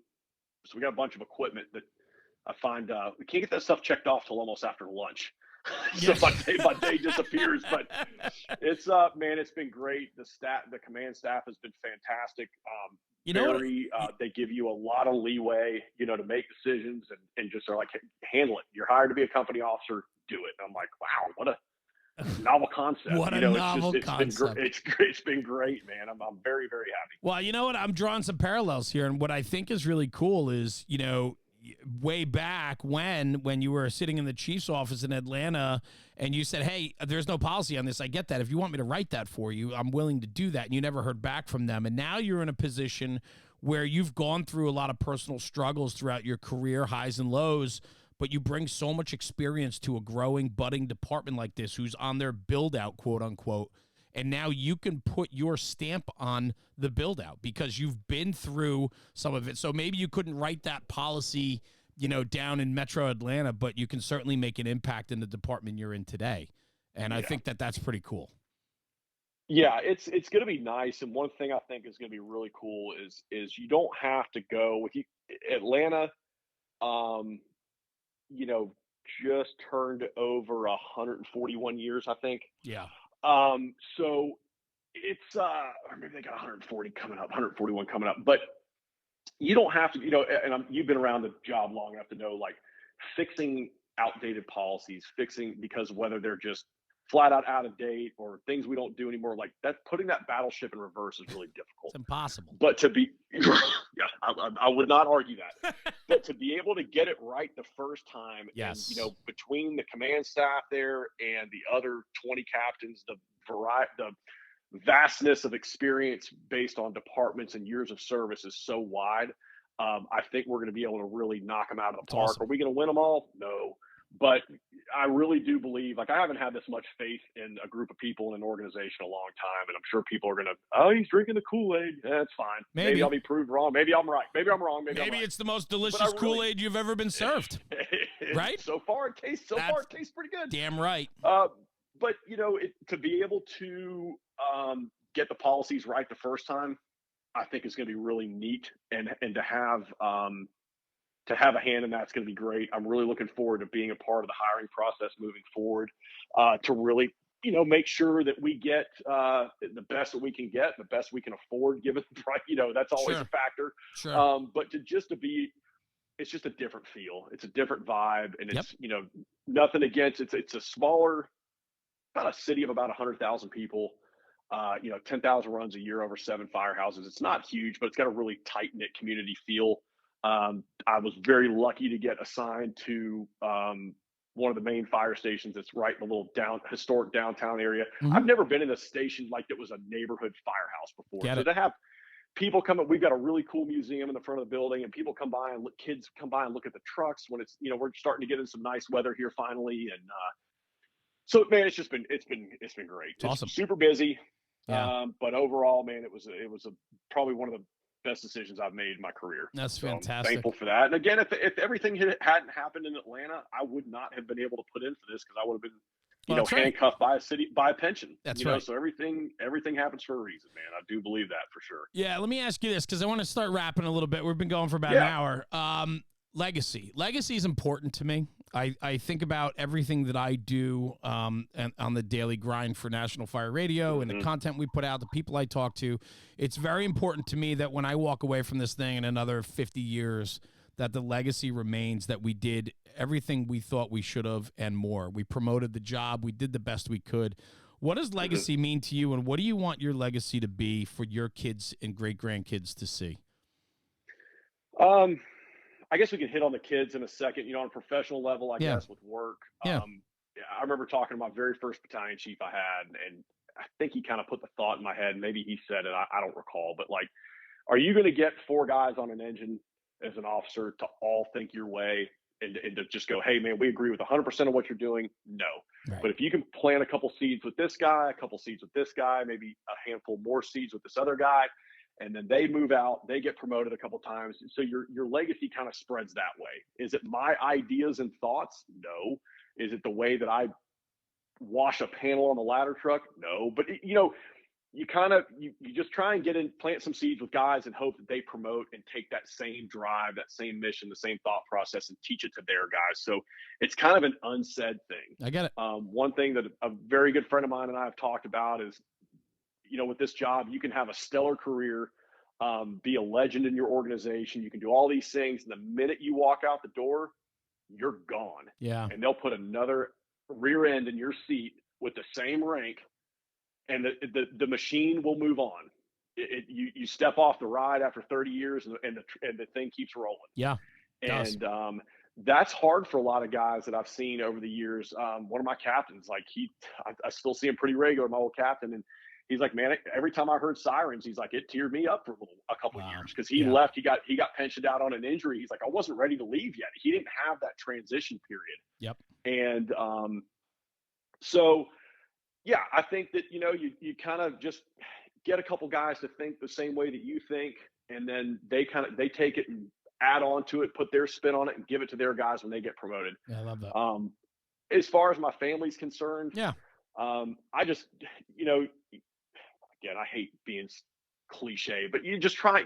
So we got a bunch of equipment that I find we can't get that stuff checked off till almost after lunch. So my day disappears, but it's man, it's been great. The command staff has been fantastic. You know, they give you a lot of leeway, you know, to make decisions and just are like, handle it. You're hired to be a company officer, do it. And I'm like, wow, what a novel concept. What a novel concept. It's been great, man. I'm very, very happy. Well, you know what? I'm drawing some parallels here. And what I think is really cool is, you know, way back when you were sitting in the chief's office in Atlanta and you said, hey, there's no policy on this. I get that. If you want me to write that for you, I'm willing to do that. And you never heard back from them. And now you're in a position where you've gone through a lot of personal struggles throughout your career, highs and lows. but you bring so much experience to a growing, budding department like this who's on their build out, quote unquote. And now you can put your stamp on the build out because you've been through some of it. So maybe you couldn't write that policy, down in Metro Atlanta, but you can certainly make an impact in the department you're in today. And I think that that's pretty cool. Yeah, it's going to be nice. And one thing I think is going to be really cool is you don't have to go with you. Atlanta, um, just turned over 141 years, I think. Yeah. So it's or maybe they got 140 coming up, 141 coming up. But you don't have to, and you've been around the job long enough to know, like, fixing outdated policies, because whether they're just flat out of date or things we don't do anymore, like that, putting that battleship in reverse is really difficult. It's impossible. But to be, yeah, I would not argue that. But to be able to get it right the first time, yes, and between the command staff there and the other 20 captains, the vastness of experience based on departments and years of service is so wide. I think we're going to be able to really knock them out of the park. Awesome. Are we going to win them all? No. But I really do believe, like, I haven't had this much faith in a group of people in an organization in a long time. And I'm sure people are going to, he's drinking the Kool-Aid. That's fine. Maybe I'll be proved wrong. Maybe I'm right. Maybe I'm wrong. Maybe I'm right. It's the most delicious Kool-Aid you've ever been served. Right? So far it tastes pretty good. Damn right. But, to be able to get the policies right the first time, I think is going to be really neat. And to have a hand in that's going to be great. I'm really looking forward to being a part of the hiring process moving forward, to really, make sure that we get the best that we can get, the best we can afford, given, right? That's always a factor. Sure. But it's just a different feel. It's a different vibe. And it's, nothing against, it's a smaller, about a city of about 100,000 people, 10,000 runs a year over 7 firehouses. It's not huge, but it's got a really tight knit community feel. I was very lucky to get assigned to one of the main fire stations that's right in the little historic downtown area. Mm-hmm. I've never been in a station like that was a neighborhood firehouse before. So to have people come up, we've got a really cool museum in the front of the building, and people come by and kids come by and look at the trucks when it's, we're starting to get in some nice weather here finally. And so, man, it's been great. It's awesome. Super busy. Yeah. But overall, man, it was probably one of the best decisions I've made in my career. That's fantastic. I'm thankful for that. And again, if everything hadn't happened in Atlanta, I would not have been able to put in for this, because I would have been, handcuffed by a pension. That's right. So everything happens for a reason, man. I do believe that for sure. Yeah. Let me ask you this, because I want to start wrapping a little bit. We've been going for about an hour. Legacy is important to me. I think about everything that I do and on the daily grind for National Fire Radio, and the content we put out, the people I talk to. It's very important to me that when I walk away from this thing in another 50 years, that the legacy remains, that we did everything we thought we should have and more. We promoted the job. We did the best we could. What does legacy mean to you, and what do you want your legacy to be for your kids and great-grandkids to see? I guess we can hit on the kids in a second, on a professional level, I guess, with work. I remember talking to my very first battalion chief I had, and I think he kind of put the thought in my head. Maybe he said it, I don't recall, but like, are you going to get 4 guys on an engine as an officer to all think your way and to just go, hey, man, we agree with 100% of what you're doing? No. Right. But if you can plant a couple seeds with this guy, a couple seeds with this guy, maybe a handful more seeds with this other guy, and then they move out, they get promoted a couple times. So your legacy kind of spreads that way. Is it my ideas and thoughts? No. Is it the way that I wash a panel on the ladder truck? No. But you kind of, you just try and plant some seeds with guys and hope that they promote and take that same drive, that same mission, the same thought process, and teach it to their guys. So it's kind of an unsaid thing. I get it. One thing that a very good friend of mine and I have talked about is, with this job, you can have a stellar career, be a legend in your organization. You can do all these things. And the minute you walk out the door, you're gone. Yeah. And they'll put another rear end in your seat with the same rank, and the machine will move on. You step off the ride after 30 years, and the thing keeps rolling. Yeah. And that's hard for a lot of guys that I've seen over the years. One of my captains, like I still see him pretty regular, my old captain, and He's like, man, every time I heard sirens, he's like, it teared me up for a couple of Wow. years because he Yeah. left. He got pensioned out on an injury. He's like, I wasn't ready to leave yet. He didn't have that transition period. Yep. And so, yeah, I think that, you kind of just get a couple guys to think the same way that you think, and then they take it and add on to it, put their spin on it, and give it to their guys when they get promoted. Yeah, I love that. As far as my family's concerned, yeah, I just, again, I hate being cliche, but you just try,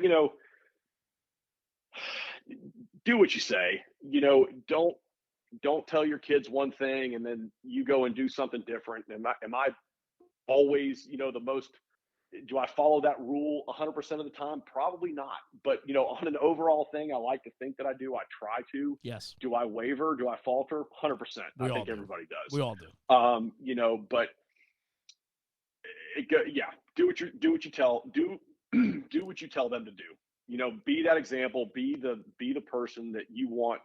do what you say. Don't tell your kids one thing and then you go and do something different. Am I always, the most? Do I follow that rule 100% of the time? Probably not. But, on an overall thing, I like to think that I do. I try to. yes, Do I waver? Do I falter? 100%. I think do. everybody does. We all do. But do what you tell them to do. Be that example. Be the person that you want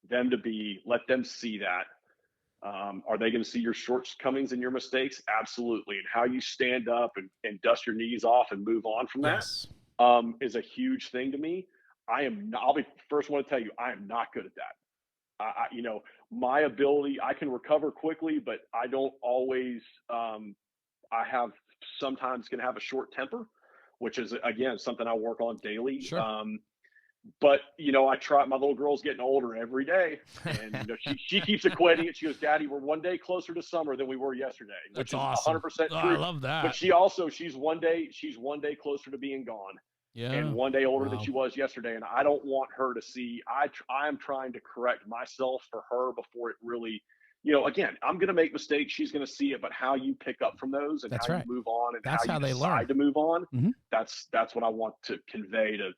them to be. Let them see that. Are they going to see your shortcomings and your mistakes? Absolutely. And how you stand up and dust your knees off and move on from that is a huge thing to me. I'll be the first one to tell you, I am not good at that. My ability, I can recover quickly, but I don't always, I sometimes can have a short temper, which is, again, something I work on daily. Sure. But, I try, my little girl's getting older every day, and she keeps equating it. She goes, Daddy, we're one day closer to summer than we were yesterday. That's which is awesome. 100% true. I love that. But she's one day closer to being gone. Yeah. And one day older than she was yesterday. And I don't want her to see, I am trying to correct myself for her before it really, again, I'm going to make mistakes. She's going to see it, but how you pick up from those and That's how right. you move on and That's how you they decide learn to move on. Mm-hmm. That's what I want to convey to,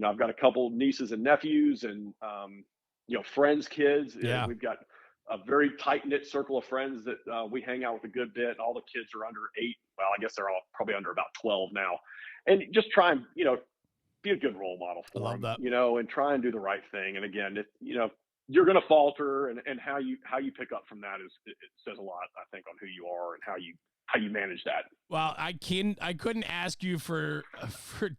I've got a couple nieces and nephews and, friends' kids. Yeah. We've got a very tight knit circle of friends that we hang out with a good bit. All the kids are under 8. Well, I guess they're all probably under about 12 now. And just try and, be a good role model for them, and try and do the right thing. And again, you're going to falter, and how you pick up from that it says a lot, I think, on who you are and how you manage that. Well, I couldn't ask you for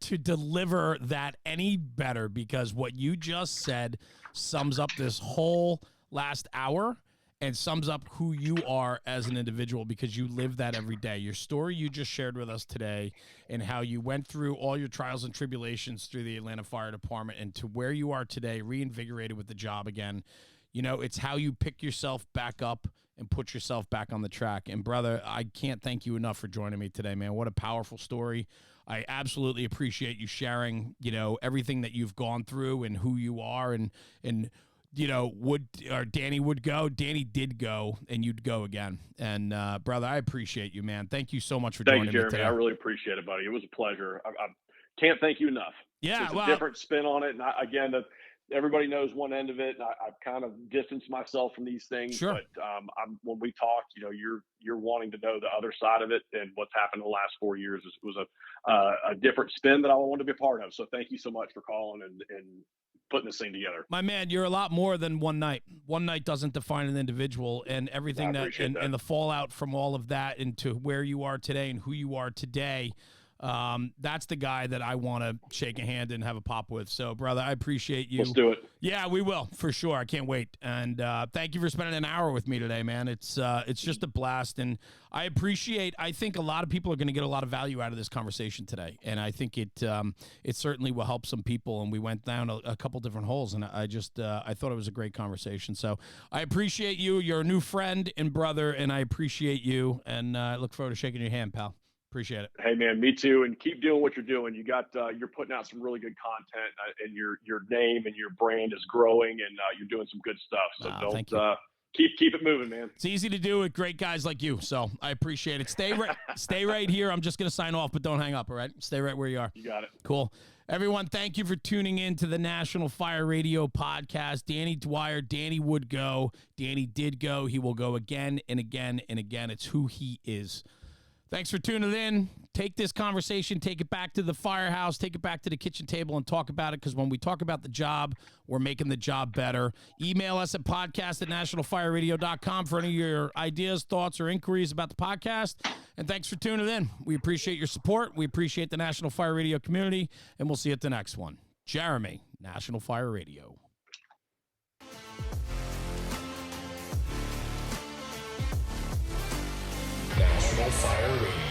to deliver that any better, because what you just said sums up this whole last hour and sums up who you are as an individual, because you live that every day. Your story you just shared with us today, and how you went through all your trials and tribulations through the Atlanta Fire Department and to where you are today, reinvigorated with the job again. It's how you pick yourself back up and put yourself back on the track. And brother, I can't thank you enough for joining me today, man. What a powerful story. I absolutely appreciate you sharing, everything that you've gone through and who you are, and Danny would go. Danny did go, and you'd go again. And brother, I appreciate you, man. Thank you so much for joining me Jeremy. today. I really appreciate it, buddy. It was a pleasure. I can't thank you enough. Yeah, it's a different spin on it, and everybody knows one end of it, and I've kind of distanced myself from these things. Sure. But when we talk, you're wanting to know the other side of it, and what's happened in the last 4 years was a different spin that I wanted to be a part of. So thank you so much for calling and putting this thing together. My man, you're a lot more than one night. One night doesn't define an individual, and everything that and the fallout from all of that into where you are today and who you are today. That's the guy that I want to shake a hand and have a pop with. So, brother, I appreciate you. Let's do it. Yeah, we will, for sure. I can't wait. And thank you for spending an hour with me today, man. It's just a blast. And I think a lot of people are going to get a lot of value out of this conversation today. And I think it certainly will help some people. And we went down a couple different holes. And I thought it was a great conversation. So I appreciate you. You're a new friend and brother, and I appreciate you. And I look forward to shaking your hand, pal. Appreciate it. Hey man, me too. And keep doing what you're doing. You got, you're putting out some really good content, and your name and your brand is growing, and you're doing some good stuff. So keep it moving, man. It's easy to do with great guys like you. So I appreciate it. Stay right here. I'm just going to sign off, but don't hang up. All right. Stay right where you are. You got it. Cool. Everyone, thank you for tuning in to the National Fire Radio podcast. Danny Dwyer, Danny would go. Danny did go. He will go again and again and again. It's who he is. Thanks for tuning in. Take this conversation, take it back to the firehouse, take it back to the kitchen table and talk about it, because when we talk about the job, we're making the job better. Email us at podcast@nationalfireradio.com for any of your ideas, thoughts, or inquiries about the podcast. And thanks for tuning in. We appreciate your support. We appreciate the National Fire Radio community, and we'll see you at the next one. Jeremy, National Fire Radio. National Fire Radio.